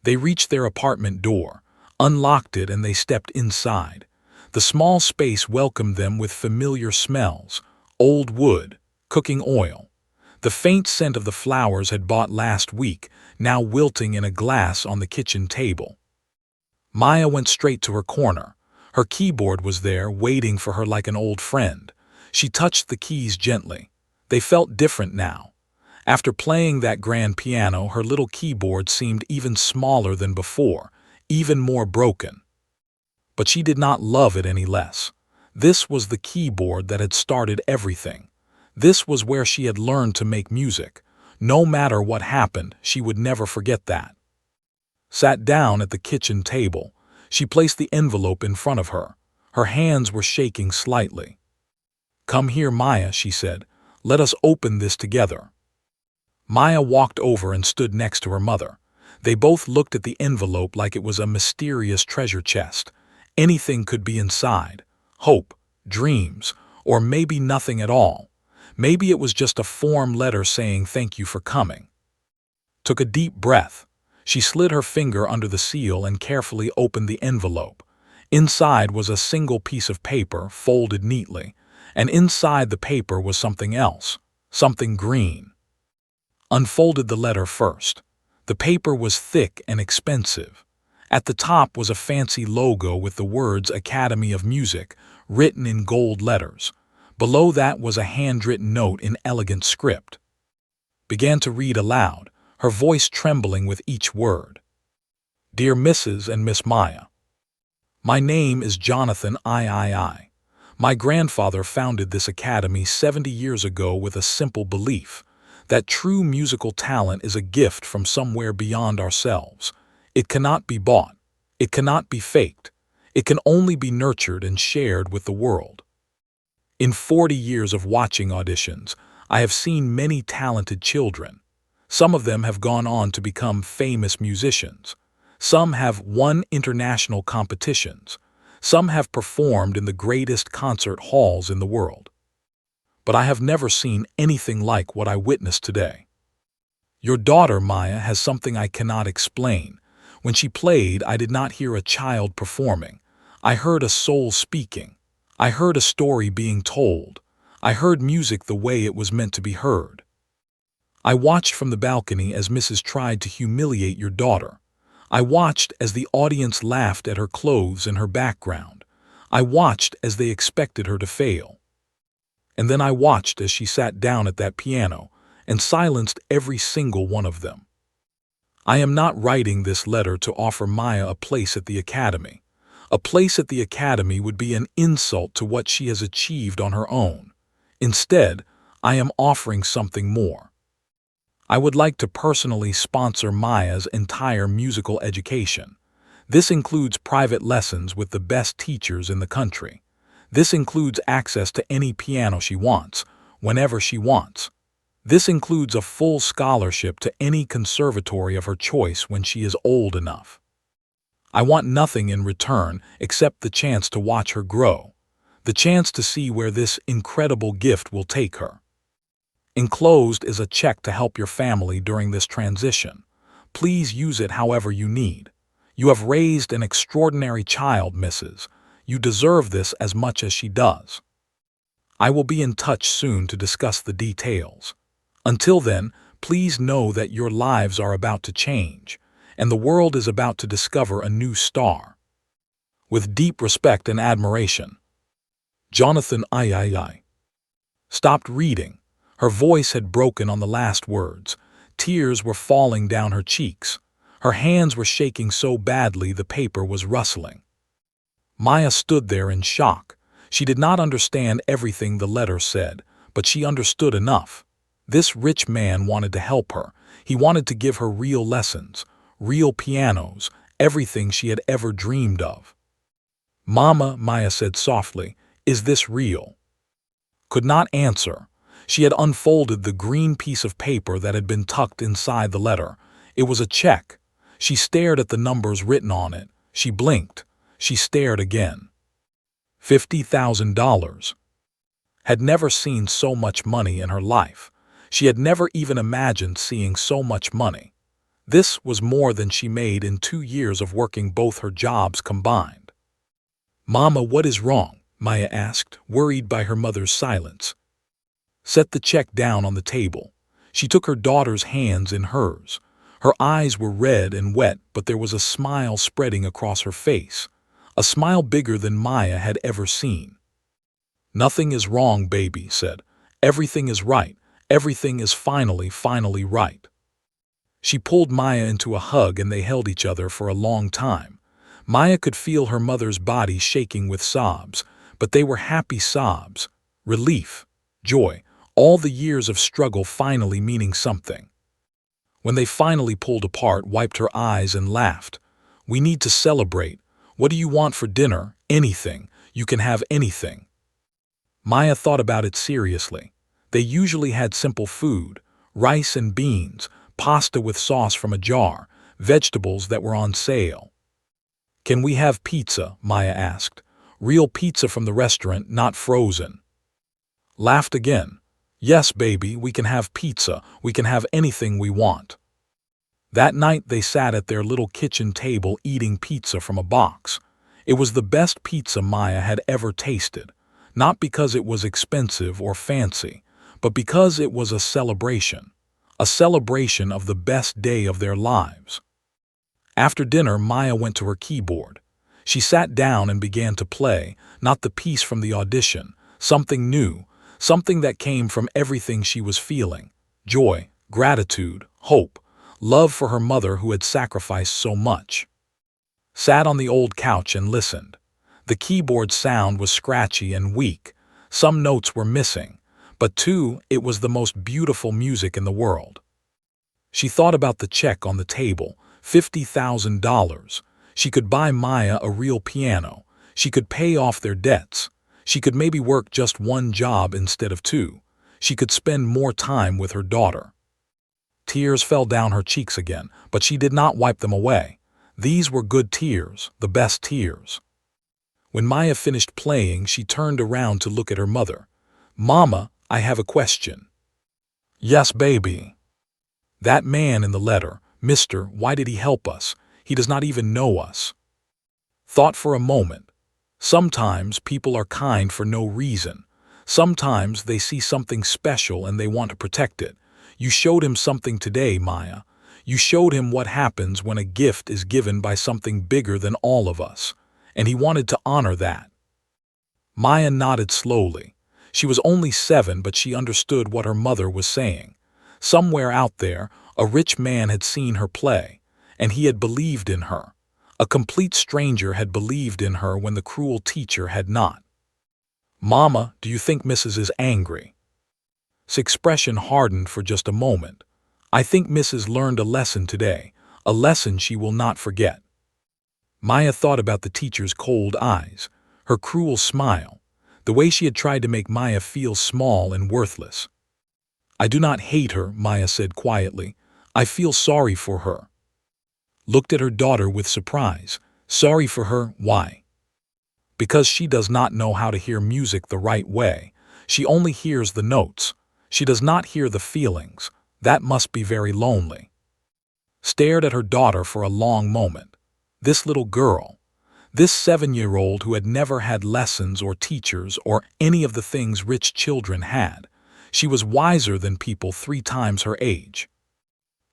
They reached their apartment door, unlocked it, and they stepped inside. The small space welcomed them with familiar smells: old wood, cooking oil. The faint scent of the flowers had bought last week, now wilting in a glass on the kitchen table. Maya went straight to her corner. Her keyboard was there, waiting for her like an old friend. She touched the keys gently. They felt different now. After playing that grand piano, her little keyboard seemed even smaller than before, even more broken. But she did not love it any less. This was the keyboard that had started everything. This was where she had learned to make music. No matter what happened, she would never forget that. Sat down at the kitchen table. She placed the envelope in front of her. Her hands were shaking slightly. "Come here, Maya," she said. "Let us open this together." Maya walked over and stood next to her mother. They both looked at the envelope like it was a mysterious treasure chest. Anything could be inside: hope, dreams, or maybe nothing at all. Maybe it was just a form letter saying thank you for coming. Took a deep breath. She slid her finger under the seal and carefully opened the envelope. Inside was a single piece of paper, folded neatly, and inside the paper was something else, something green. Unfolded the letter first. The paper was thick and expensive. At the top was a fancy logo with the words Academy of Music written in gold letters. Below that was a handwritten note in elegant script. Began to read aloud, her voice trembling with each word. "Dear Mrs. and Miss Maya, my name is Jonathan III. My grandfather founded this academy 70 years ago with a simple belief that true musical talent is a gift from somewhere beyond ourselves. It cannot be bought. It cannot be faked. It can only be nurtured and shared with the world. In 40 years of watching auditions, I have seen many talented children. Some of them have gone on to become famous musicians. Some have won international competitions. Some have performed in the greatest concert halls in the world. But I have never seen anything like what I witnessed today. Your daughter, Maya, has something I cannot explain. When she played, I did not hear a child performing. I heard a soul speaking. I heard a story being told. I heard music the way it was meant to be heard. I watched from the balcony as Mrs. tried to humiliate your daughter. I watched as the audience laughed at her clothes and her background. I watched as they expected her to fail. And then I watched as she sat down at that piano and silenced every single one of them. I am not writing this letter to offer Maya a place at the academy. A place at the academy would be an insult to what she has achieved on her own. Instead, I am offering something more. I would like to personally sponsor Maya's entire musical education. This includes private lessons with the best teachers in the country. This includes access to any piano she wants, whenever she wants. This includes a full scholarship to any conservatory of her choice when she is old enough. I want nothing in return except the chance to watch her grow, the chance to see where this incredible gift will take her. Enclosed is a check to help your family during this transition. Please use it however you need. You have raised an extraordinary child, Mrs. You deserve this as much as she does. I will be in touch soon to discuss the details. Until then, please know that your lives are about to change, and the world is about to discover a new star. With deep respect and admiration, Jonathan III. Stopped reading. Her voice had broken on the last words. Tears were falling down her cheeks. Her hands were shaking so badly the paper was rustling. Maya stood there in shock. She did not understand everything the letter said, but she understood enough. This rich man wanted to help her. He wanted to give her real lessons, real pianos, everything she had ever dreamed of. "Mama," Maya said softly, "is this real?" Could not answer. She had unfolded the green piece of paper that had been tucked inside the letter. It was a check. She stared at the numbers written on it. She blinked. She stared again. $50,000. Had never seen so much money in her life. She had never even imagined seeing so much money. This was more than she made in 2 years of working both her jobs combined. "Mama, what is wrong?" Maya asked, worried by her mother's silence. Set the check down on the table. She took her daughter's hands in hers. Her eyes were red and wet, but there was a smile spreading across her face, a smile bigger than Maya had ever seen. "Nothing is wrong, baby," said. "Everything is right. Everything is finally right." She pulled Maya into a hug and they held each other for a long time. Maya could feel her mother's body shaking with sobs, but they were happy sobs. Relief, joy, all the years of struggle finally meaning something. When they finally pulled apart, wiped her eyes and laughed. "We need to celebrate. What do you want for dinner? Anything. You can have anything." Maya thought about it seriously. They usually had simple food, rice and beans, pasta with sauce from a jar, vegetables that were on sale. "Can we have pizza?" Maya asked. "Real pizza from the restaurant, not frozen." Laughed again. "Yes, baby, we can have pizza. We can have anything we want." That night they sat at their little kitchen table eating pizza from a box. It was the best pizza Maya had ever tasted, not because it was expensive or fancy, but because it was a celebration of the best day of their lives. After dinner, Maya went to her keyboard. She sat down and began to play, not the piece from the audition, something new, something that came from everything she was feeling: joy, gratitude, hope, love for her mother who had sacrificed so much. Sat on the old couch and listened. The keyboard sound was scratchy and weak. Some notes were missing, but it was the most beautiful music in the world. She thought about the check on the table, $50,000. She could buy Maya a real piano. She could pay off their debts. She could maybe work just one job instead of 2. She could spend more time with her daughter. Tears fell down her cheeks again, but she did not wipe them away. These were good tears, the best tears. When Maya finished playing, she turned around to look at her mother. "Mama, I have a question." "Yes, baby." "That man in the letter, Mister, why did he help us? He does not even know us." Thought for a moment. Sometimes people are kind for no reason. Sometimes they see something special and they want to protect it. You showed him something today, Maya. You showed him what happens when a gift is given by something bigger than all of us, and he wanted to honor that. Maya nodded slowly. She was only 7, but she understood what her mother was saying. Somewhere out there, a rich man had seen her play, and he had believed in her. A complete stranger had believed in her when the cruel teacher had not. "Mama, do you think Mrs. is angry?" His expression hardened for just a moment. "I think Mrs. learned a lesson today, a lesson she will not forget." Maya thought about the teacher's cold eyes, her cruel smile, the way she had tried to make Maya feel small and worthless. "I do not hate her," Maya said quietly. "I feel sorry for her." Looked at her daughter with surprise. "Sorry for her, why?" "Because she does not know how to hear music the right way. She only hears the notes. She does not hear the feelings. That must be very lonely." Stared at her daughter for a long moment. This little girl, this 7-year-old who had never had lessons or teachers or any of the things rich children had. She was wiser than people 3 times her age.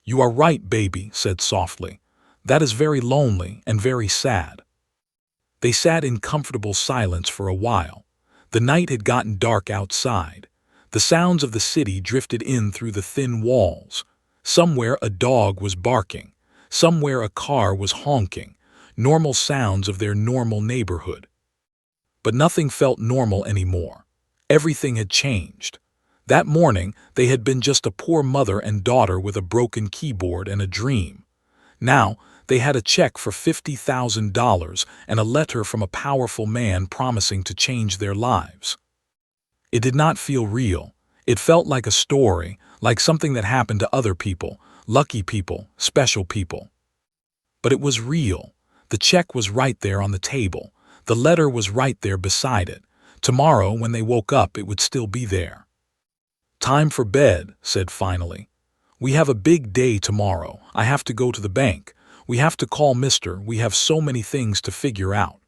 "You are right, baby," said softly. "That is very lonely and very sad." They sat in comfortable silence for a while. The night had gotten dark outside. The sounds of the city drifted in through the thin walls. Somewhere a dog was barking. Somewhere a car was honking. Normal sounds of their normal neighborhood. But nothing felt normal anymore. Everything had changed. That morning, they had been just a poor mother and daughter with a broken keyboard and a dream. Now, they had a check for $50,000 and a letter from a powerful man promising to change their lives. It did not feel real. It felt like a story, like something that happened to other people, Lucky people, special people. But it was real. The check was right there on the table. The letter was right there beside it. Tomorrow, when they woke up, it would still be there. "Time for bed," said finally. "We have a big day tomorrow. I have to go to the bank. We have to call Mr. We have so many things to figure out."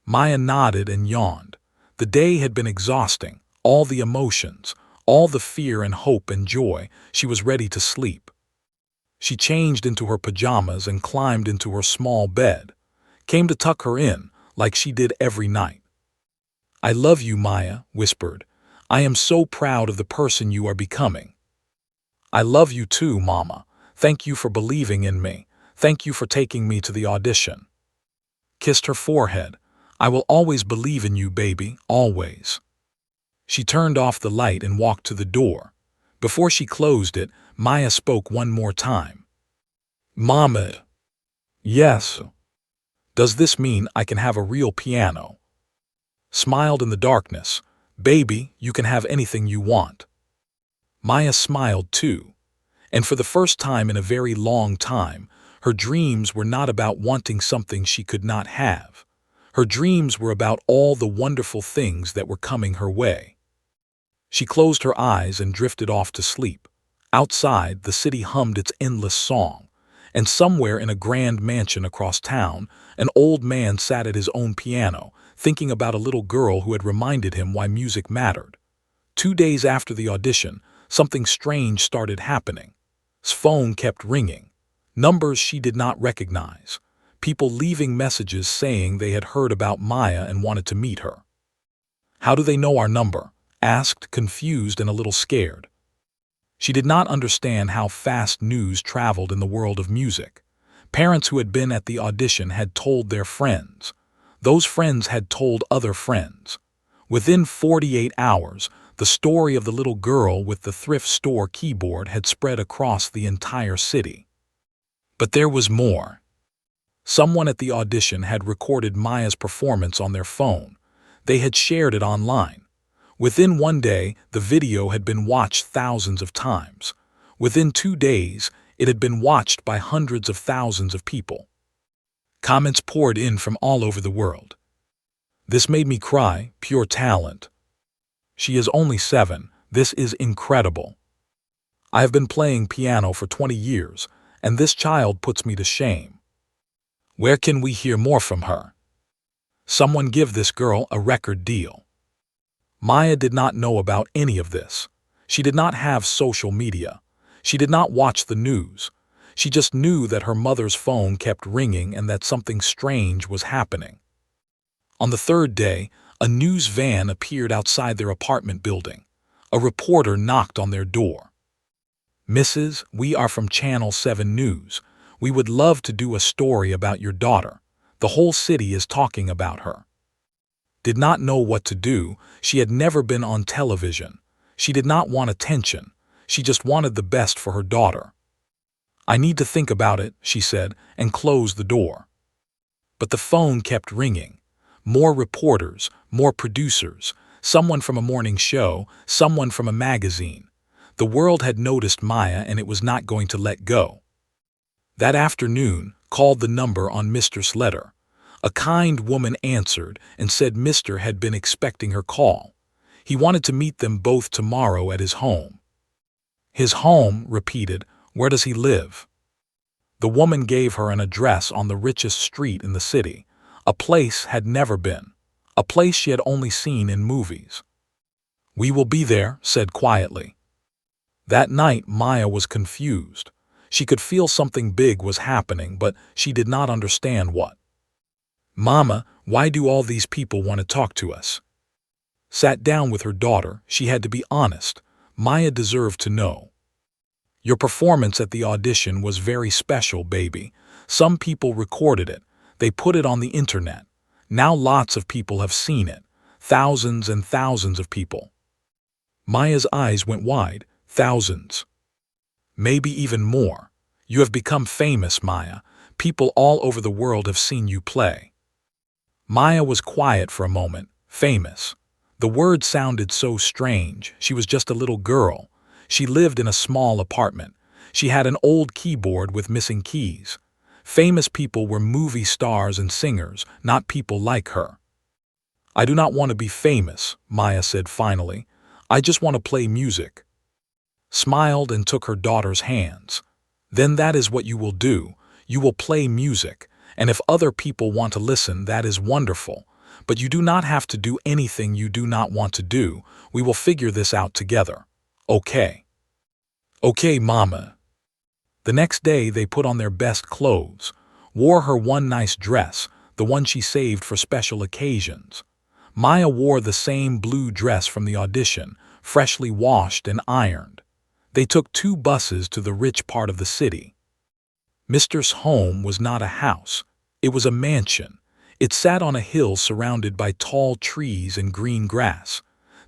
Maya nodded and yawned. The day had been exhausting. All the emotions, all the fear and hope and joy. She was ready to sleep. She changed into her pajamas and climbed into her small bed. Came to tuck her in, like she did every night. "I love you," Maya whispered. "I am so proud of the person you are becoming." "I love you too, Mama. Thank you for believing in me. Thank you for taking me to the audition." Kissed her forehead. "I will always believe in you, baby, always." She turned off the light and walked to the door. Before she closed it, Maya spoke one more time. "Mama." "Yes." "Does this mean I can have a real piano?" Smiled in the darkness. "Baby, you can have anything you want." Maya smiled too. And for the first time in a very long time, her dreams were not about wanting something she could not have. Her dreams were about all the wonderful things that were coming her way. She closed her eyes and drifted off to sleep. Outside, the city hummed its endless song, and somewhere in a grand mansion across town, an old man sat at his own piano, thinking about a little girl who had reminded him why music mattered. 2 days after the audition, something strange started happening. His phone kept ringing. Numbers she did not recognize. People leaving messages saying they had heard about Maya and wanted to meet her. "How do they know our number?" asked, confused and a little scared. She did not understand how fast news traveled in the world of music. Parents who had been at the audition had told their friends. Those friends had told other friends. Within 48 hours, the story of the little girl with the thrift store keyboard had spread across the entire city. But there was more. Someone at the audition had recorded Maya's performance on their phone. They had shared it online. Within 1 day, the video had been watched thousands of times. Within 2 days, it had been watched by hundreds of thousands of people. Comments poured in from all over the world. "This made me cry, pure talent." "She is only 7, this is incredible." "I have been playing piano for 20 years, and this child puts me to shame." "Where can we hear more from her?" "Someone give this girl a record deal." Maya did not know about any of this. She did not have social media. She did not watch the news. She just knew that her mother's phone kept ringing and that something strange was happening. On the 3rd day, a news van appeared outside their apartment building. A reporter knocked on their door. "Mrs., we are from Channel 7 News. We would love to do a story about your daughter. The whole city is talking about her." Did not know what to do. She had never been on television. She did not want attention. She just wanted the best for her daughter. "I need to think about it," she said, and closed the door. But the phone kept ringing. More reporters, more producers, someone from a morning show, someone from a magazine. The world had noticed Maya and it was not going to let go. That afternoon, called the number on Mr.'s letter. A kind woman answered and said Mr. had been expecting her call. He wanted to meet them both tomorrow at his home. "His home," repeated. "Where does he live?" The woman gave her an address on the richest street in the city. A place had never been. A place she had only seen in movies. "We will be there," said quietly. That night, Maya was confused. She could feel something big was happening, but she did not understand what. "Mama, why do all these people want to talk to us?" Sat down with her daughter. She had to be honest. Maya deserved to know. "Your performance at the audition was very special, baby. Some people recorded it. They put it on the internet. Now lots of people have seen it. Thousands and thousands of people." Maya's eyes went wide. "Thousands. Maybe even more. You have become famous, Maya. People all over the world have seen you play." Maya was quiet for a moment. Famous. The word sounded so strange. She was just a little girl. She lived in a small apartment. She had an old keyboard with missing keys. Famous people were movie stars and singers, not people like her. I do not want to be famous, Maya said finally. I just want to play music. Smiled and took her daughter's hands. Then that is what you will do. You will play music, and if other people want to listen, that is wonderful. But you do not have to do anything you do not want to do. We will figure this out together. Okay. Okay, Mama. The next day they put on their best clothes, wore her one nice dress, the one she saved for special occasions. Maya wore the same blue dress from the audition, freshly washed and ironed. They took 2 buses to the rich part of the city. Mister's home was not a house. It was a mansion. It sat on a hill surrounded by tall trees and green grass.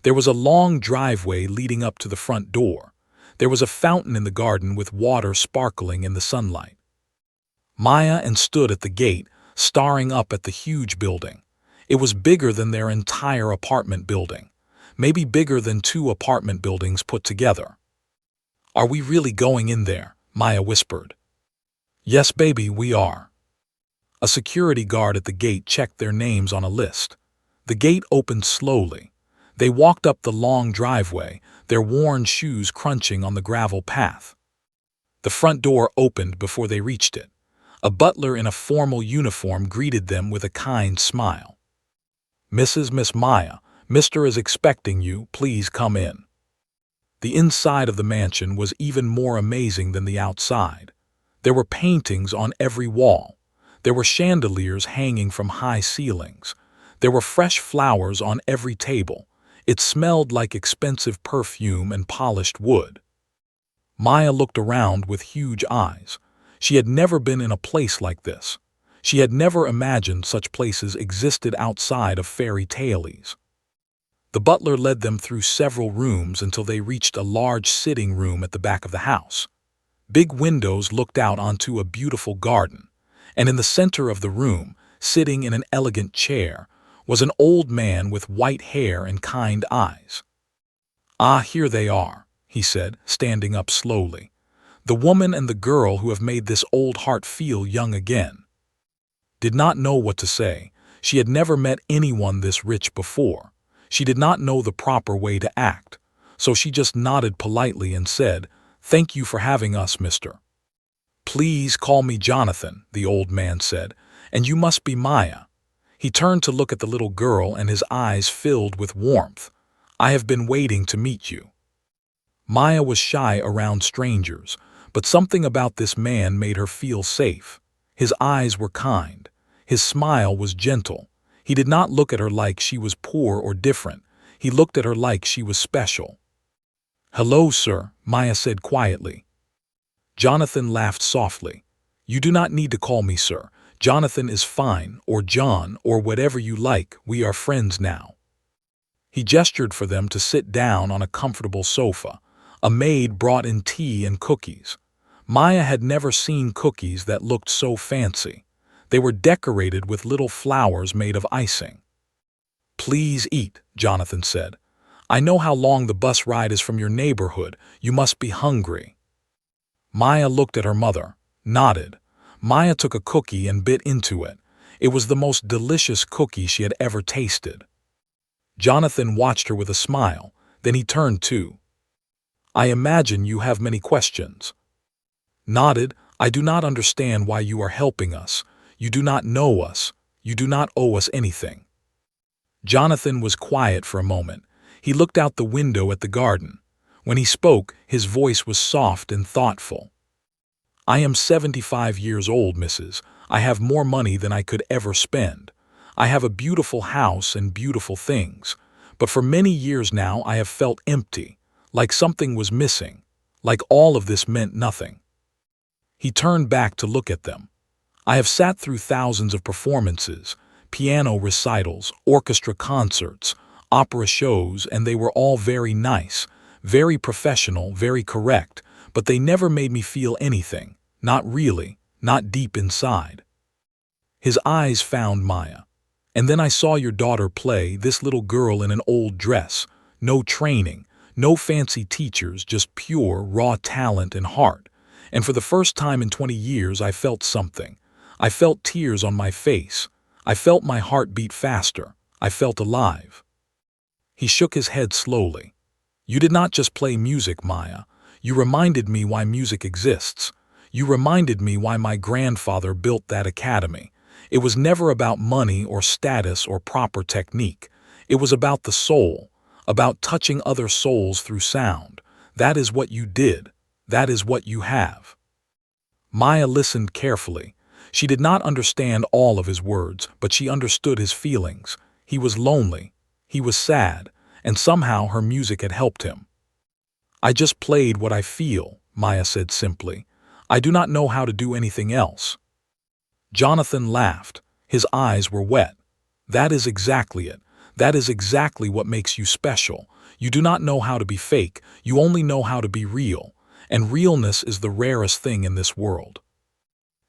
There was a long driveway leading up to the front door. There was a fountain in the garden with water sparkling in the sunlight. Maya stood at the gate, staring up at the huge building. It was bigger than their entire apartment building, maybe bigger than 2 apartment buildings put together. Are we really going in there? Maya whispered. Yes, baby, we are. A security guard at the gate checked their names on a list. The gate opened slowly. They walked up the long driveway, their worn shoes crunching on the gravel path. The front door opened before they reached it. A butler in a formal uniform greeted them with a kind smile. Miss Maya, Mister is expecting you, please come in. The inside of the mansion was even more amazing than the outside. There were paintings on every wall. There were chandeliers hanging from high ceilings. There were fresh flowers on every table. It smelled like expensive perfume and polished wood. Maya looked around with huge eyes. She had never been in a place like this. She had never imagined such places existed outside of fairy tales. The butler led them through several rooms until they reached a large sitting room at the back of the house. Big windows looked out onto a beautiful garden, and in the center of the room, sitting in an elegant chair, was an old man with white hair and kind eyes. Ah, here they are, he said, standing up slowly. The woman and the girl who have made this old heart feel young again. Did not know what to say. She had never met anyone this rich before. She did not know the proper way to act, so she just nodded politely and said, "Thank you for having us, mister." "Please call me Jonathan," the old man said, "and you must be Maya." He turned to look at the little girl and his eyes filled with warmth. "I have been waiting to meet you." Maya was shy around strangers, but something about this man made her feel safe. His eyes were kind. His smile was gentle. He did not look at her like she was poor or different. He looked at her like she was special. "Hello, sir," Maya said quietly. Jonathan laughed softly. "You do not need to call me sir. Jonathan is fine, or John, or whatever you like. We are friends now." He gestured for them to sit down on a comfortable sofa. A maid brought in tea and cookies. Maya had never seen cookies that looked so fancy. They were decorated with little flowers made of icing. "Please eat," Jonathan said. "I know how long the bus ride is from your neighborhood. You must be hungry." Maya looked at her mother, nodded. Maya took a cookie and bit into it. It was the most delicious cookie she had ever tasted. Jonathan watched her with a smile, then he turned too. "I imagine you have many questions." Nodded. "I do not understand why you are helping us. You do not know us. You do not owe us anything." Jonathan was quiet for a moment. He looked out the window at the garden. When he spoke, his voice was soft and thoughtful. "I am 75 years old, Mrs. I have more money than I could ever spend. I have a beautiful house and beautiful things. But for many years now I have felt empty, like something was missing, like all of this meant nothing." He turned back to look at them. "I have sat through thousands of performances, piano recitals, orchestra concerts, opera shows, and they were all very nice, very professional, very correct, but they never made me feel anything, not really, not deep inside." His eyes found Maya. "And then I saw your daughter play, this little girl in an old dress, no training, no fancy teachers, just pure, raw talent and heart. And for the first time in 20 years, I felt something. I felt tears on my face. I felt my heart beat faster. I felt alive. He shook his head slowly. You did not just play music, Maya. You reminded me why music exists. You reminded me why my grandfather built that academy. It was never about money or status or proper technique. It was about the soul, about touching other souls through sound. That is what you did. That is what you have. Maya listened carefully. She did not understand all of his words, but she understood his feelings. He was lonely. He was sad. And somehow her music had helped him. I just played what I feel, Maya said simply. I do not know how to do anything else. Jonathan laughed. His eyes were wet. That is exactly it. That is exactly what makes you special. You do not know how to be fake. You only know how to be real. And realness is the rarest thing in this world.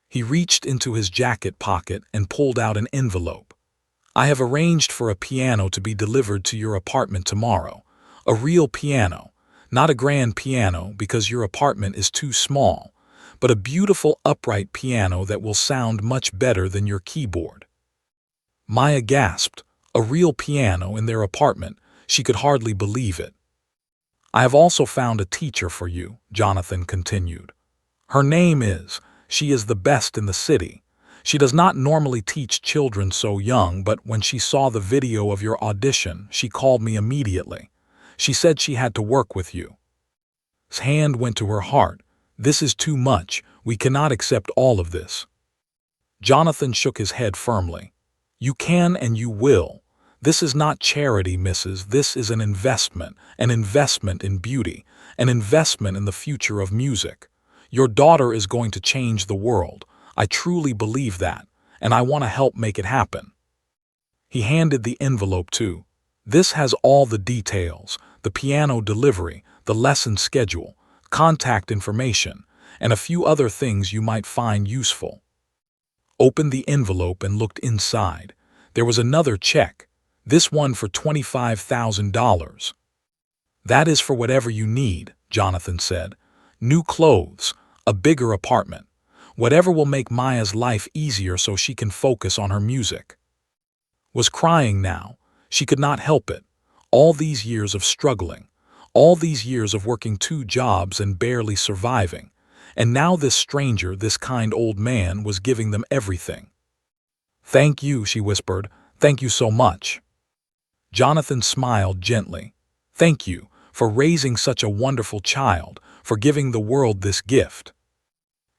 He reached into his jacket pocket and pulled out an envelope. I have arranged for a piano to be delivered to your apartment tomorrow. A real piano. Not a grand piano because your apartment is too small, but a beautiful upright piano that will sound much better than your keyboard. Maya gasped. A real piano in their apartment. She could hardly believe it. I have also found a teacher for you, Jonathan continued. Her name is, she is the best in the city. She does not normally teach children so young, but when she saw the video of your audition, she called me immediately. She said she had to work with you. His hand went to her heart. This is too much. We cannot accept all of this. Jonathan shook his head firmly. You can and you will. This is not charity, Mrs. This is an investment in beauty, an investment in the future of music. Your daughter is going to change the world. I truly believe that, and I want to help make it happen. He handed the envelope too. This has all the details, the piano delivery, the lesson schedule, contact information, and a few other things you might find useful. Opened the envelope and looked inside. There was another check, this one for $25,000. That is for whatever you need, Jonathan said. New clothes, a bigger apartment. Whatever will make Maya's life easier so she can focus on her music. Was crying now. She could not help it. All these years of struggling. All these years of working 2 jobs and barely surviving. And now this stranger, this kind old man, was giving them everything. Thank you, she whispered. Thank you so much. Jonathan smiled gently. Thank you for raising such a wonderful child, for giving the world this gift.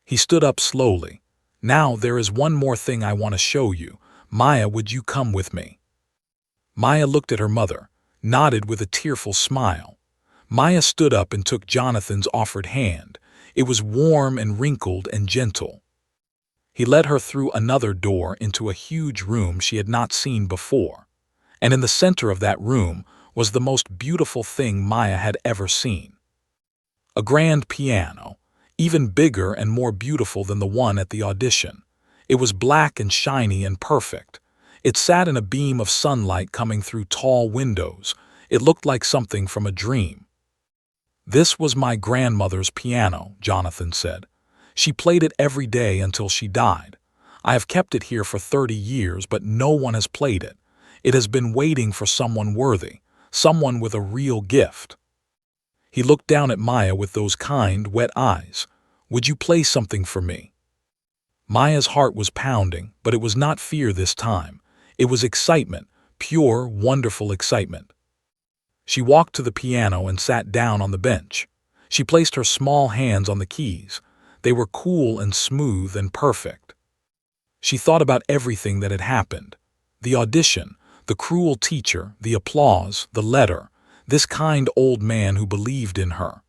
He stood up slowly. Now there is one more thing I want to show you. Maya, would you come with me? Maya looked at her mother, nodded with a tearful smile. Maya stood up and took Jonathan's offered hand. It was warm and wrinkled and gentle. He led her through another door into a huge room she had not seen before. And in the center of that room was the most beautiful thing Maya had ever seen. A grand piano, even bigger and more beautiful than the one at the audition. It was black and shiny and perfect. It sat in a beam of sunlight coming through tall windows. It looked like something from a dream. This was my grandmother's piano, Jonathan said. She played it every day until she died. I have kept it here for 30 years, but no one has played it. It has been waiting for someone worthy, someone with a real gift. He looked down at Maya with those kind, wet eyes. Would you play something for me? Maya's heart was pounding, but it was not fear this time. It was excitement, pure, wonderful excitement. She walked to the piano and sat down on the bench. She placed her small hands on the keys. They were cool and smooth and perfect. She thought about everything that had happened. The audition, the cruel teacher, the applause, the letter, this kind old man who believed in her.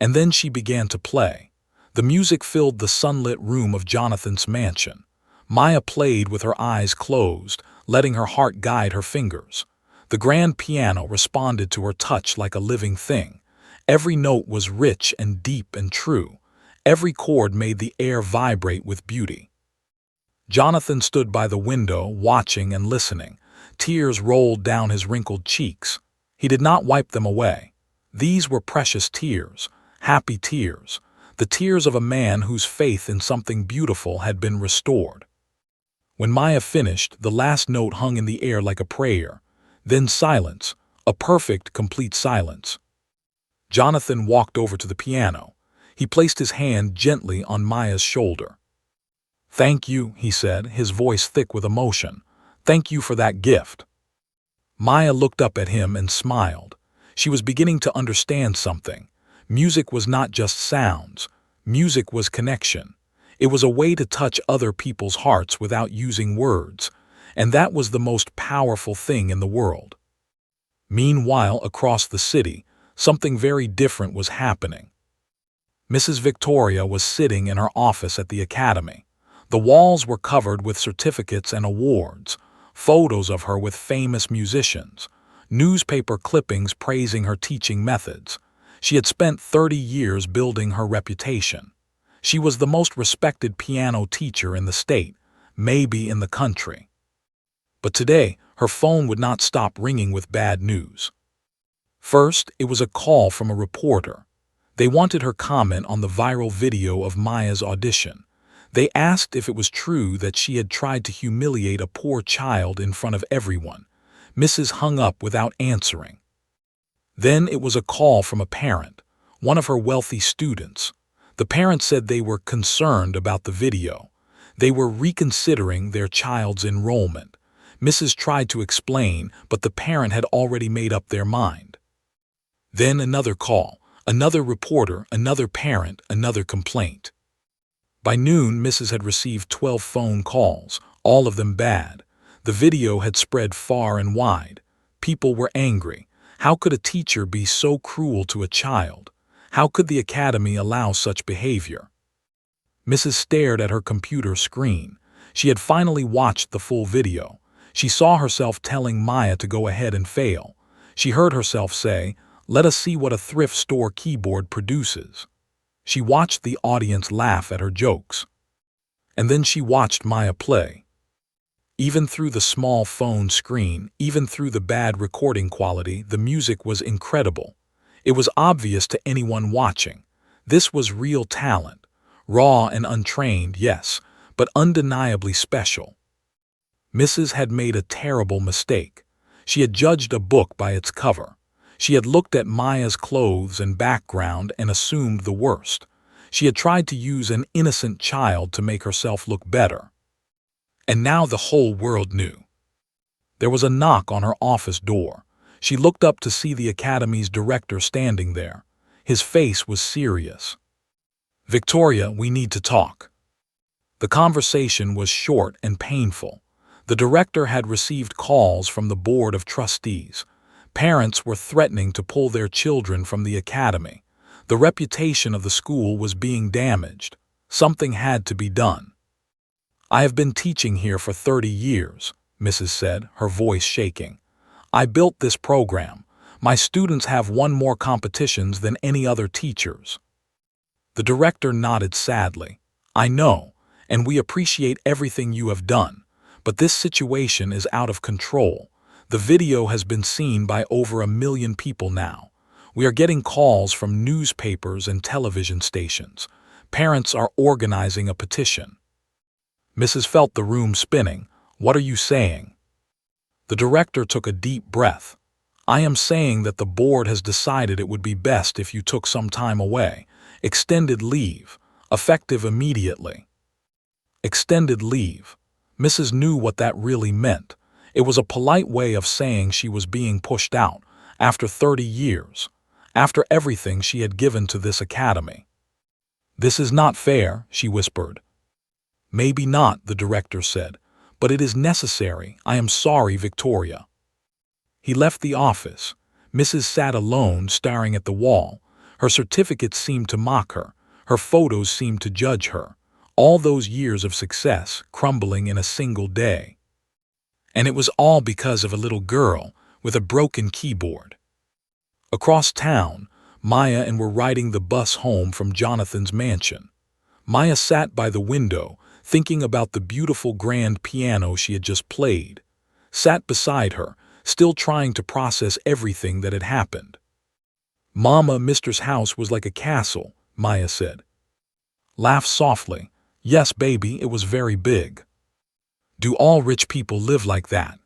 And then she began to play. The music filled the sunlit room of Jonathan's mansion. Maya played with her eyes closed, letting her heart guide her fingers. The grand piano responded to her touch like a living thing. Every note was rich and deep and true. Every chord made the air vibrate with beauty. Jonathan stood by the window, watching and listening. Tears rolled down his wrinkled cheeks. He did not wipe them away. These were precious tears, happy tears. the tears of a man whose faith in something beautiful had been restored. When Maya finished, the last note hung in the air like a prayer. Then silence, a perfect, complete silence. Jonathan walked over to the piano. He placed his hand gently on Maya's shoulder. "Thank you," he said, his voice thick with emotion. "Thank you for that gift." Maya looked up at him and smiled. She was beginning to understand something. Music was not just sounds. Music was connection. It was a way to touch other people's hearts without using words, and that was the most powerful thing in the world. Meanwhile, across the city, something very different was happening. Mrs. Victoria was sitting in her office at the academy. The walls were covered with certificates and awards, photos of her with famous musicians, newspaper clippings praising her teaching methods. She had spent 30 years building her reputation. She was the most respected piano teacher in the state, maybe in the country. But today, her phone would not stop ringing with bad news. First, it was a call from a reporter. They wanted her comment on the viral video of Maya's audition. They asked if it was true that she had tried to humiliate a poor child in front of everyone. Mrs. hung up without answering. Then it was a call from a parent, one of her wealthy students. The parent said they were concerned about the video. They were reconsidering their child's enrollment. Mrs. tried to explain, but the parent had already made up their mind. Then another call, another reporter, another parent, another complaint. By noon, Mrs. had received 12 phone calls, all of them bad. The video had spread far and wide. People were angry. How could a teacher be so cruel to a child? How could the academy allow such behavior? Mrs. stared at her computer screen. She had finally watched the full video. She saw herself telling Maya to go ahead and fail. She heard herself say, "Let us see what a thrift store keyboard produces." She watched the audience laugh at her jokes. And then she watched Maya play. Even through the small phone screen, even through the bad recording quality, the music was incredible. It was obvious to anyone watching. This was real talent. Raw and untrained, yes, but undeniably special. Mrs. had made a terrible mistake. She had judged a book by its cover. She had looked at Maya's clothes and background and assumed the worst. She had tried to use an innocent child to make herself look better. And now the whole world knew. There was a knock on her office door. She looked up to see the academy's director standing there. His face was serious. "Victoria, we need to talk." The conversation was short and painful. The director had received calls from the board of trustees. Parents were threatening to pull their children from the academy. The reputation of the school was being damaged. Something had to be done. "I have been teaching here for 30 years, Mrs. said, her voice shaking. "I built this program. My students have won more competitions than any other teachers." The director nodded sadly. "I know, and we appreciate everything you have done, but this situation is out of control. The video has been seen by over 1 million people now. We are getting calls from newspapers and television stations. Parents are organizing a petition." Mrs. felt the room spinning. "What are you saying?" The director took a deep breath. "I am saying that the board has decided it would be best if you took some time away. Extended leave, effective immediately." Extended leave. Mrs. knew what that really meant. It was a polite way of saying she was being pushed out, after 30 years, after everything she had given to this academy. "This is not fair," she whispered. "Maybe not," the director said, "but it is necessary. I am sorry, Victoria." He left the office. Mrs. sat alone, staring at the wall. Her certificates seemed to mock her. Her photos seemed to judge her. All those years of success crumbling in a single day. And it was all because of a little girl with a broken keyboard. Across town, Maya and were riding the bus home from Jonathan's mansion. Maya sat by the window, thinking about the beautiful grand piano she had just played. Sat beside her, still trying to process everything that had happened. "Mama, Mister's house was like a castle," Maya said. Laugh softly. Yes, baby, it was very big. Do all rich people live like that?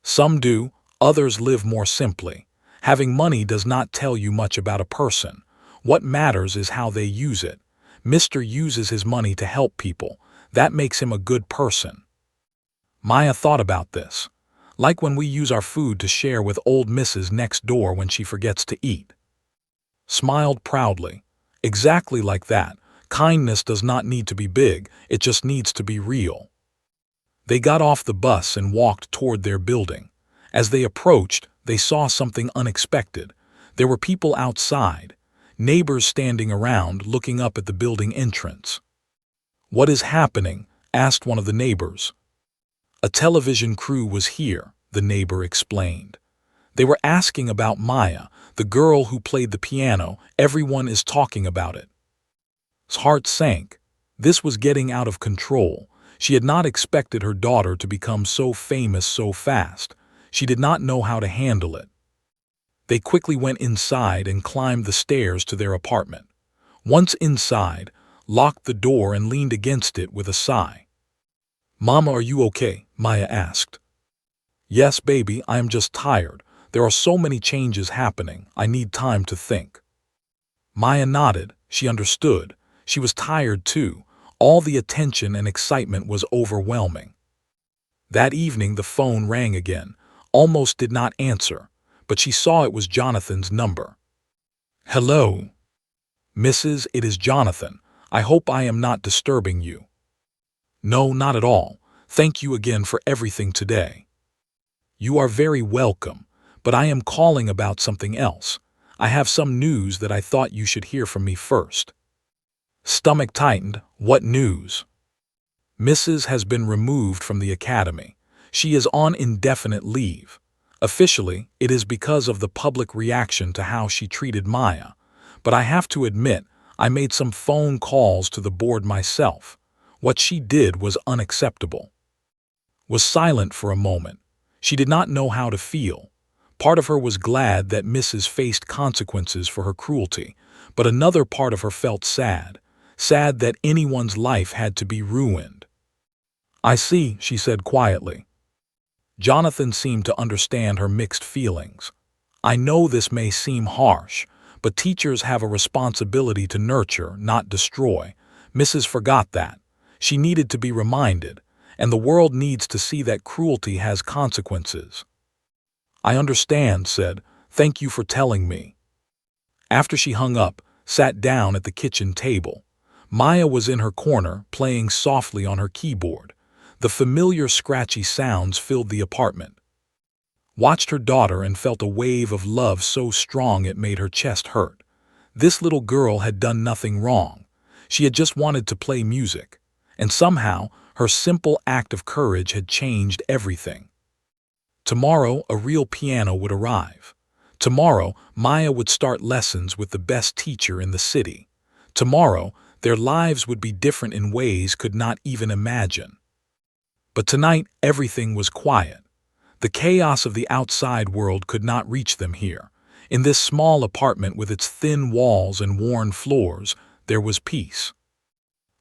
Some do, others live more simply. Having money does not tell you much about a person. What matters is how they use it. Mr. uses his money to help people. That makes him a good person. Maya thought about this. Like when we use our food to share with old Mrs. next door when she forgets to eat. Smiled proudly. Exactly like that. Kindness does not need to be big, it just needs to be real. They got off the bus and walked toward their building. As they approached, they saw something unexpected. There were people outside, neighbors standing around looking up at the building entrance. "What is happening?" asked one of the neighbors. "A television crew was here," the neighbor explained. "They were asking about Maya, the girl who played the piano. Everyone is talking about it." His heart sank. This was getting out of control. She had not expected her daughter to become so famous so fast. She did not know how to handle it. They quickly went inside and climbed the stairs to their apartment. Once inside, locked the door and leaned against it with a sigh. "Mama, are you okay?" Maya asked. "Yes, baby, I am just tired. There are so many changes happening. I need time to think." Maya nodded. She understood. She was tired too. All the attention and excitement was overwhelming. That evening the phone rang again. Almost did not answer, but she saw it was Jonathan's number. "Hello, Mrs. It is Jonathan. I hope I am not disturbing you." "No, not at all. Thank you again for everything today." "You are very welcome, but I am calling about something else. I have some news that I thought you should hear from me first." Stomach tightened. What news? Mrs. has been removed from the academy. She is on indefinite leave. Officially, it is because of the public reaction to how she treated Maya. But I have to admit, I made some phone calls to the board myself. What she did was unacceptable. Was silent for a moment. She did not know how to feel. Part of her was glad that Mrs. faced consequences for her cruelty, but another part of her felt sad. Sad that anyone's life had to be ruined. "I see," she said quietly. Jonathan seemed to understand her mixed feelings. "I know this may seem harsh, but teachers have a responsibility to nurture, not destroy. Mrs. forgot that. She needed to be reminded, and the world needs to see that cruelty has consequences." "I understand," said. "Thank you for telling me." After she hung up, sat down at the kitchen table. Maya was in her corner, playing softly on her keyboard. The familiar scratchy sounds filled the apartment. Watched her daughter and felt a wave of love so strong it made her chest hurt. This little girl had done nothing wrong. She had just wanted to play music. And somehow, her simple act of courage had changed everything. Tomorrow, a real piano would arrive. Tomorrow, Maya would start lessons with the best teacher in the city. Tomorrow, their lives would be different in ways could not even imagine. But tonight, everything was quiet. The chaos of the outside world could not reach them here. In this small apartment with its thin walls and worn floors, there was peace.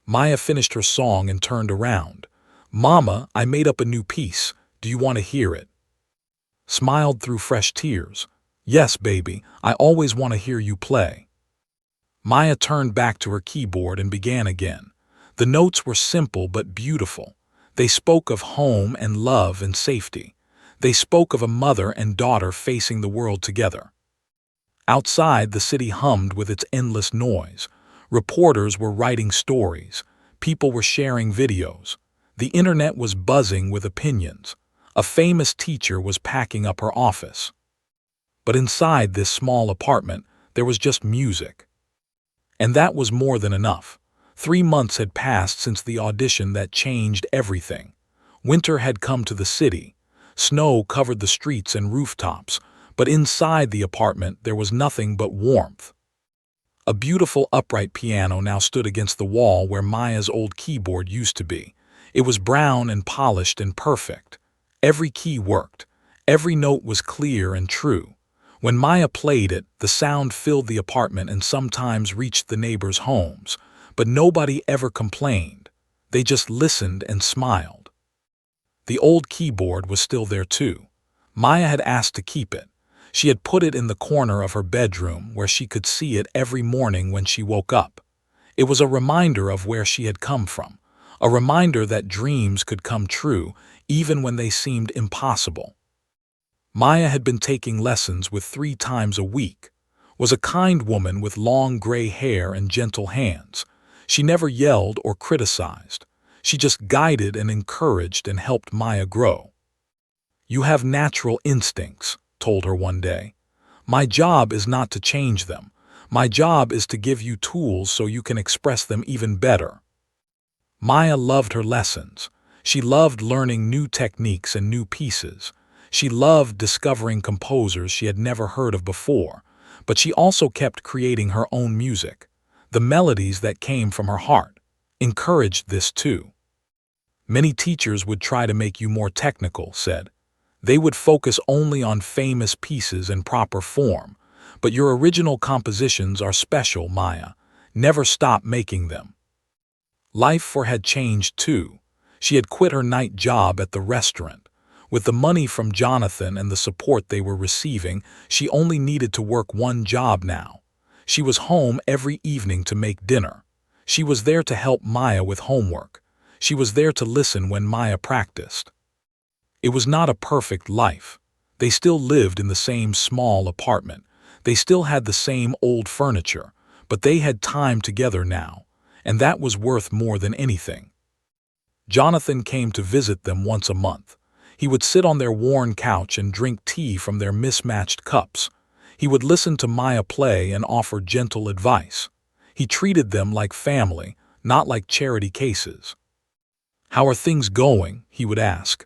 Maya finished her song and turned around. "Mama, I made up a new piece. Do you want to hear it?" Smiled through fresh tears. "Yes, baby, I always want to hear you play." Maya turned back to her keyboard and began again. The notes were simple but beautiful. They spoke of home and love and safety. They spoke of a mother and daughter facing the world together. Outside, the city hummed with its endless noise. Reporters were writing stories. People were sharing videos. The internet was buzzing with opinions. A famous teacher was packing up her office. But inside this small apartment, there was just music. And that was more than enough. 3 months had passed since the audition that changed everything. Winter had come to the city. Snow covered the streets and rooftops, but inside the apartment there was nothing but warmth. A beautiful upright piano now stood against the wall where Maya's old keyboard used to be. It was brown and polished and perfect. Every key worked. Every note was clear and true. When Maya played it, the sound filled the apartment and sometimes reached the neighbors' homes. but nobody ever complained. They just listened and smiled. The old keyboard was still there too. Maya had asked to keep it. She had put it in the corner of her bedroom where she could see it every morning when she woke up. It was a reminder of where she had come from, a reminder that dreams could come true even when they seemed impossible. Maya had been taking lessons with 3 times a week, was a kind woman with long gray hair and gentle hands. She never yelled or criticized. She just guided and encouraged and helped Maya grow. "You have natural instincts," told her one day. "My job is not to change them. My job is to give you tools so you can express them even better." Maya loved her lessons. She loved learning new techniques and new pieces. She loved discovering composers she had never heard of before, but she also kept creating her own music. The melodies that came from her heart encouraged this too. "Many teachers would try to make you more technical," said. "They would focus only on famous pieces and proper form. But your original compositions are special, Maya. Never stop making them." Life for her had changed too. She had quit her night job at the restaurant. With the money from Jonathan and the support they were receiving, she only needed to work one job now. She was home every evening to make dinner. She was there to help Maya with homework. She was there to listen when Maya practiced. It was not a perfect life. They still lived in the same small apartment. They still had the same old furniture, but they had time together now, and that was worth more than anything. Jonathan came to visit them once a month. He would sit on their worn couch and drink tea from their mismatched cups. He would listen to Maya play and offer gentle advice. He treated them like family, not like charity cases. "How are things going?" he would ask.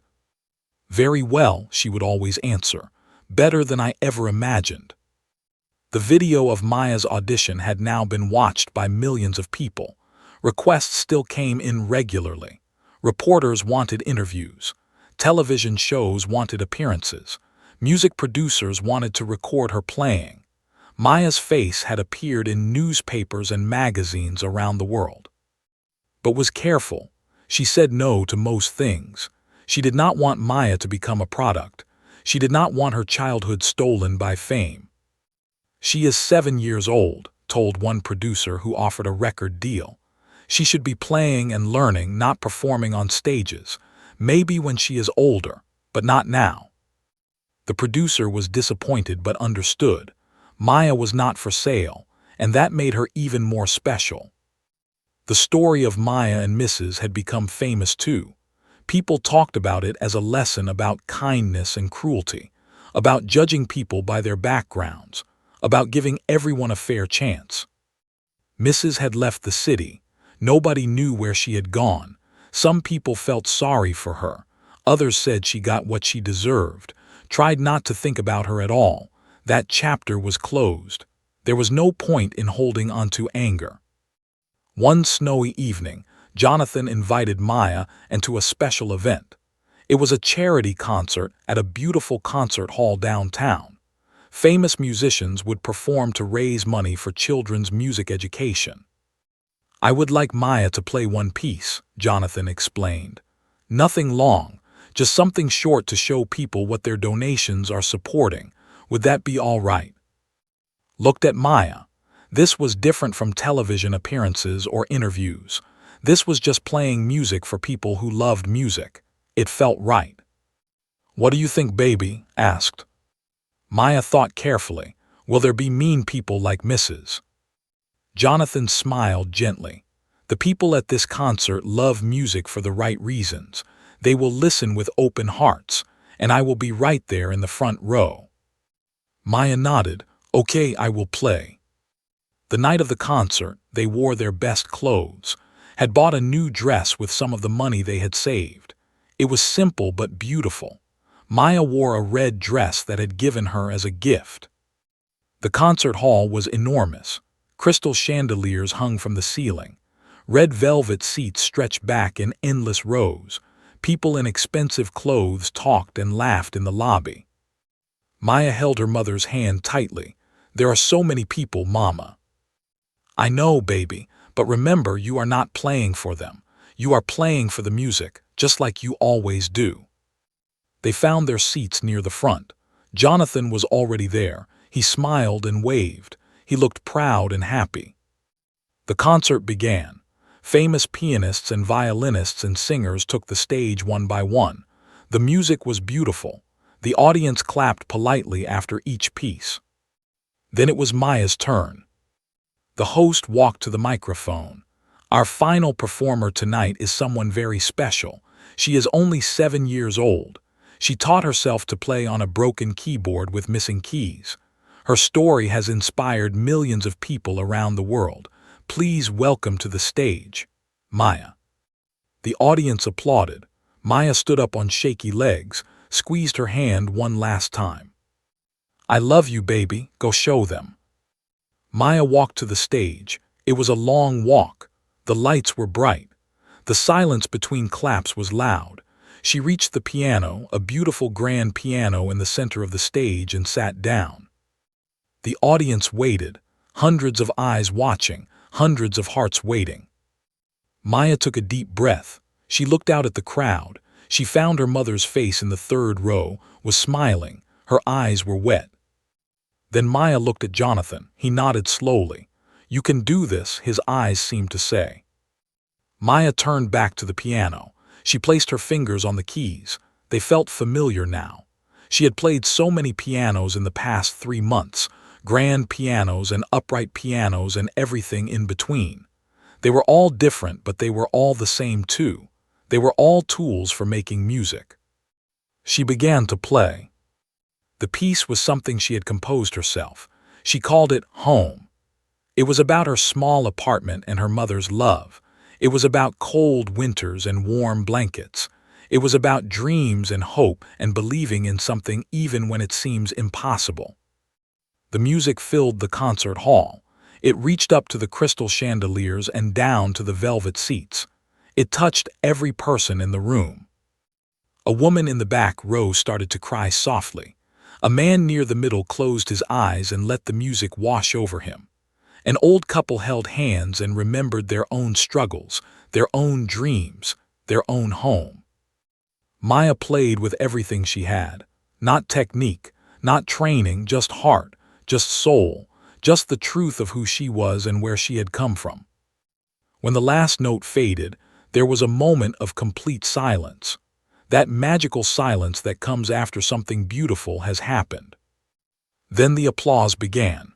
"Very well," she would always answer. "Better than I ever imagined." The video of Maya's audition had now been watched by millions of people. Requests still came in regularly. Reporters wanted interviews. Television shows wanted appearances. Music producers wanted to record her playing. Maya's face had appeared in newspapers and magazines around the world. But was careful. She said no to most things. She did not want Maya to become a product. She did not want her childhood stolen by fame. "She is 7 years old," told one producer who offered a record deal. "She should be playing and learning, not performing on stages. Maybe when she is older, but not now." The producer was disappointed but understood. Maya was not for sale, and that made her even more special. The story of Maya and Mrs. had become famous too. People talked about it as a lesson about kindness and cruelty, about judging people by their backgrounds, about giving everyone a fair chance. Mrs. had left the city. Nobody knew where she had gone. Some people felt sorry for her. Others said she got what she deserved, tried not to think about her at all. That chapter was closed. There was no point in holding on to anger. One snowy evening, Jonathan invited Maya into a special event. It was a charity concert at a beautiful concert hall downtown. Famous musicians would perform to raise money for children's music education. "I would like Maya to play one piece," Jonathan explained. "Nothing long, just something short to show people what their donations are supporting. Would that be all right?" Looked at Maya. This was different from television appearances or interviews. This was just playing music for people who loved music. It felt right. "What do you think, baby?" asked. Maya thought carefully. "Will there be mean people like Mrs.?" Jonathan smiled gently. "The people at this concert love music for the right reasons. They will listen with open hearts, and I will be right there in the front row." Maya nodded. "Okay, I will play." The night of the concert, they wore their best clothes, had bought a new dress with some of the money they had saved. It was simple but beautiful. Maya wore a red dress that had given her as a gift. The concert hall was enormous. Crystal chandeliers hung from the ceiling. Red velvet seats stretched back in endless rows. People in expensive clothes talked and laughed in the lobby. Maya held her mother's hand tightly. "There are so many people, Mama." "I know, baby, But remember, you are not playing for them. You are playing for the music, just like you always do." They found their seats near the front. Jonathan was already there. He smiled and waved. He looked proud and happy. The concert began. Famous pianists and violinists and singers took the stage one by one. The music was beautiful. The audience clapped politely after each piece. Then it was Maya's turn. The host walked to the microphone. "Our final performer tonight is someone very special. She is only 7 years old. She taught herself to play on a broken keyboard with missing keys. Her story has inspired millions of people around the world. Please welcome to the stage, Maya." The audience applauded. Maya stood up on shaky legs, squeezed her hand one last time. "I love you, baby. Go show them." Maya walked to the stage. It was a long walk. The lights were bright. The silence between claps was loud. She reached the piano, a beautiful grand piano in the center of the stage, and sat down. The audience waited, hundreds of eyes watching, hundreds of hearts waiting. Maya took a deep breath. She looked out at the crowd. She found her mother's face in the third row, was smiling. Her eyes were wet. Then Maya looked at Jonathan. He nodded slowly. "You can do this," his eyes seemed to say. Maya turned back to the piano. She placed her fingers on the keys. They felt familiar now. She had played so many pianos in the past 3 months, grand pianos and upright pianos and everything in between. They were all different, but they were all the same too. They were all tools for making music. She began to play. The piece was something she had composed herself. She called it Home. It was about her small apartment and her mother's love. It was about cold winters and warm blankets. It was about dreams and hope and believing in something even when it seems impossible. The music filled the concert hall. It reached up to the crystal chandeliers and down to the velvet seats. It touched every person in the room. A woman in the back row started to cry softly. A man near the middle closed his eyes and let the music wash over him. An old couple held hands and remembered their own struggles, their own dreams, their own home. Maya played with everything she had. Not technique, not training, just heart, just soul, just the truth of who she was and where she had come from. When the last note faded, there was a moment of complete silence. That magical silence that comes after something beautiful has happened. Then the applause began.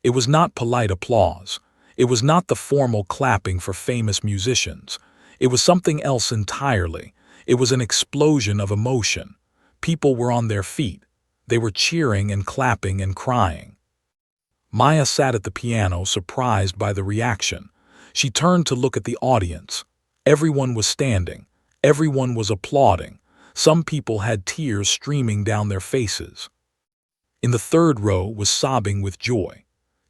It was not polite applause. It was not the formal clapping for famous musicians. It was something else entirely. It was an explosion of emotion. People were on their feet. They were cheering and clapping and crying. Maya sat at the piano, surprised by the reaction. She turned to look at the audience. Everyone was standing. Everyone was applauding. Some people had tears streaming down their faces. In the third row was sobbing with joy.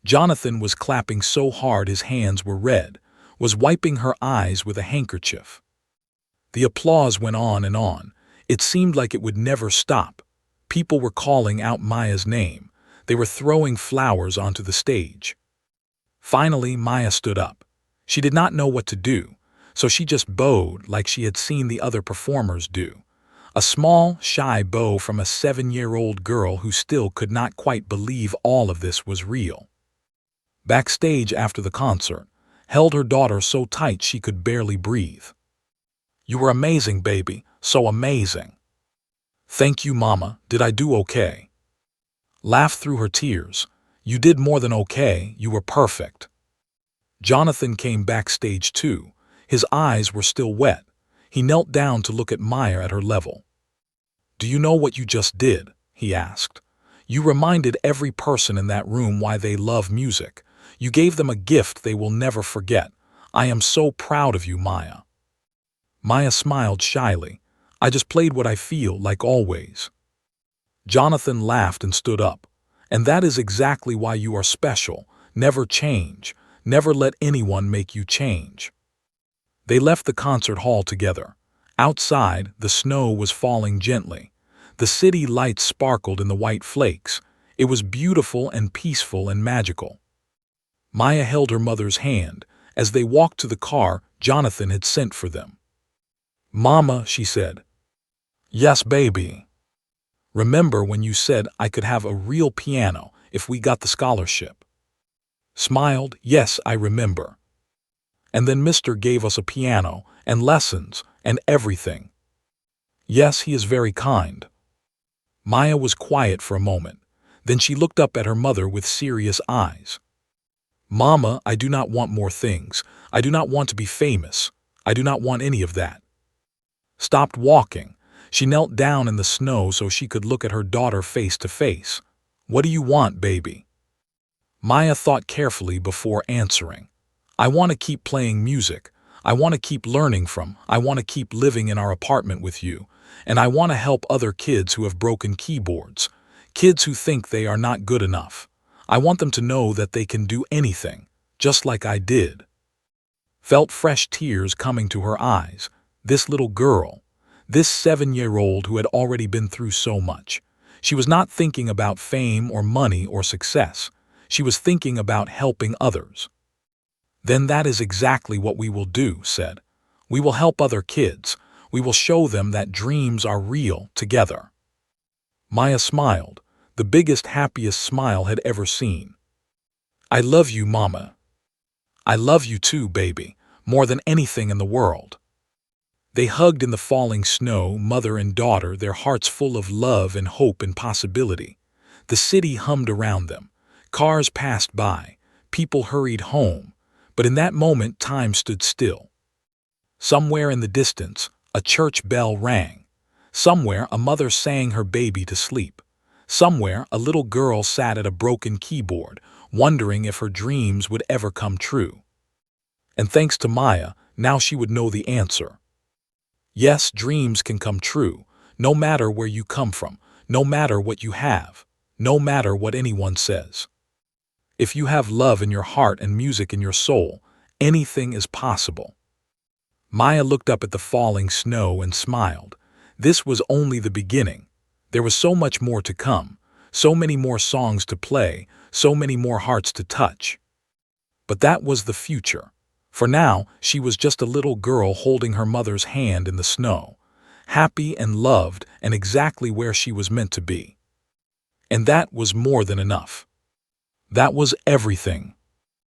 Jonathan was clapping so hard his hands were red, was wiping her eyes with a handkerchief. The applause went on and on. It seemed like it would never stop. People were calling out Maya's name. They were throwing flowers onto the stage. Finally, Maya stood up. She did not know what to do, so she just bowed like she had seen the other performers do. A small, shy bow from a 7-year-old girl who still could not quite believe all of this was real. Backstage after the concert, held her daughter so tight she could barely breathe. "You were amazing, baby, so amazing." "Thank you, Mama. Did I do okay?" Laughed through her tears. "You did more than okay, you were perfect." Jonathan came backstage too. His eyes were still wet. He knelt down to look at Maya at her level. "Do you know what you just did?" he asked. "You reminded every person in that room why they love music. You gave them a gift they will never forget. I am so proud of you, Maya." Maya smiled shyly. "I just played what I feel, like always." Jonathan laughed and stood up. "And that is exactly why you are special. Never change. Never let anyone make you change." They left the concert hall together. Outside, the snow was falling gently. The city lights sparkled in the white flakes. It was beautiful and peaceful and magical. Maya held her mother's hand. As they walked to the car, Jonathan had sent for them. "Mama," she said. "Yes, baby. Remember when you said I could have a real piano if we got the scholarship?" Smiled, "Yes, I remember. And then Mr. gave us a piano and lessons and everything." "Yes, he is very kind." Maya was quiet for a moment. Then she looked up at her mother with serious eyes. "Mama, I do not want more things. I do not want to be famous. I do not want any of that." Stopped walking. She knelt down in the snow so she could look at her daughter face to face. "What do you want, baby?" Maya thought carefully before answering. "I want to keep playing music. I want to keep learning from. I want to keep living in our apartment with you. And I want to help other kids who have broken keyboards. Kids who think they are not good enough. I want them to know that they can do anything, just like I did." Felt fresh tears coming to her eyes. This little girl, this 7-year-old who had already been through so much. She was not thinking about fame or money or success. She was thinking about helping others. "Then that is exactly what we will do," said. "We will help other kids. We will show them that dreams are real together." Maya smiled, the biggest, happiest smile had ever seen. "I love you, Mama." "I love you too, baby, more than anything in the world." They hugged in the falling snow, mother and daughter, their hearts full of love and hope and possibility. The city hummed around them. Cars passed by. People hurried home. But in that moment, time stood still. Somewhere in the distance, a church bell rang. Somewhere, a mother sang her baby to sleep. Somewhere, a little girl sat at a broken keyboard, wondering if her dreams would ever come true. And thanks to Maya, now she would know the answer. Yes, dreams can come true, no matter where you come from, no matter what you have, no matter what anyone says. If you have love in your heart and music in your soul, anything is possible. Maya looked up at the falling snow and smiled. This was only the beginning. There was so much more to come, so many more songs to play, so many more hearts to touch. But that was the future. For now, she was just a little girl holding her mother's hand in the snow, happy and loved and exactly where she was meant to be. And that was more than enough. That was everything.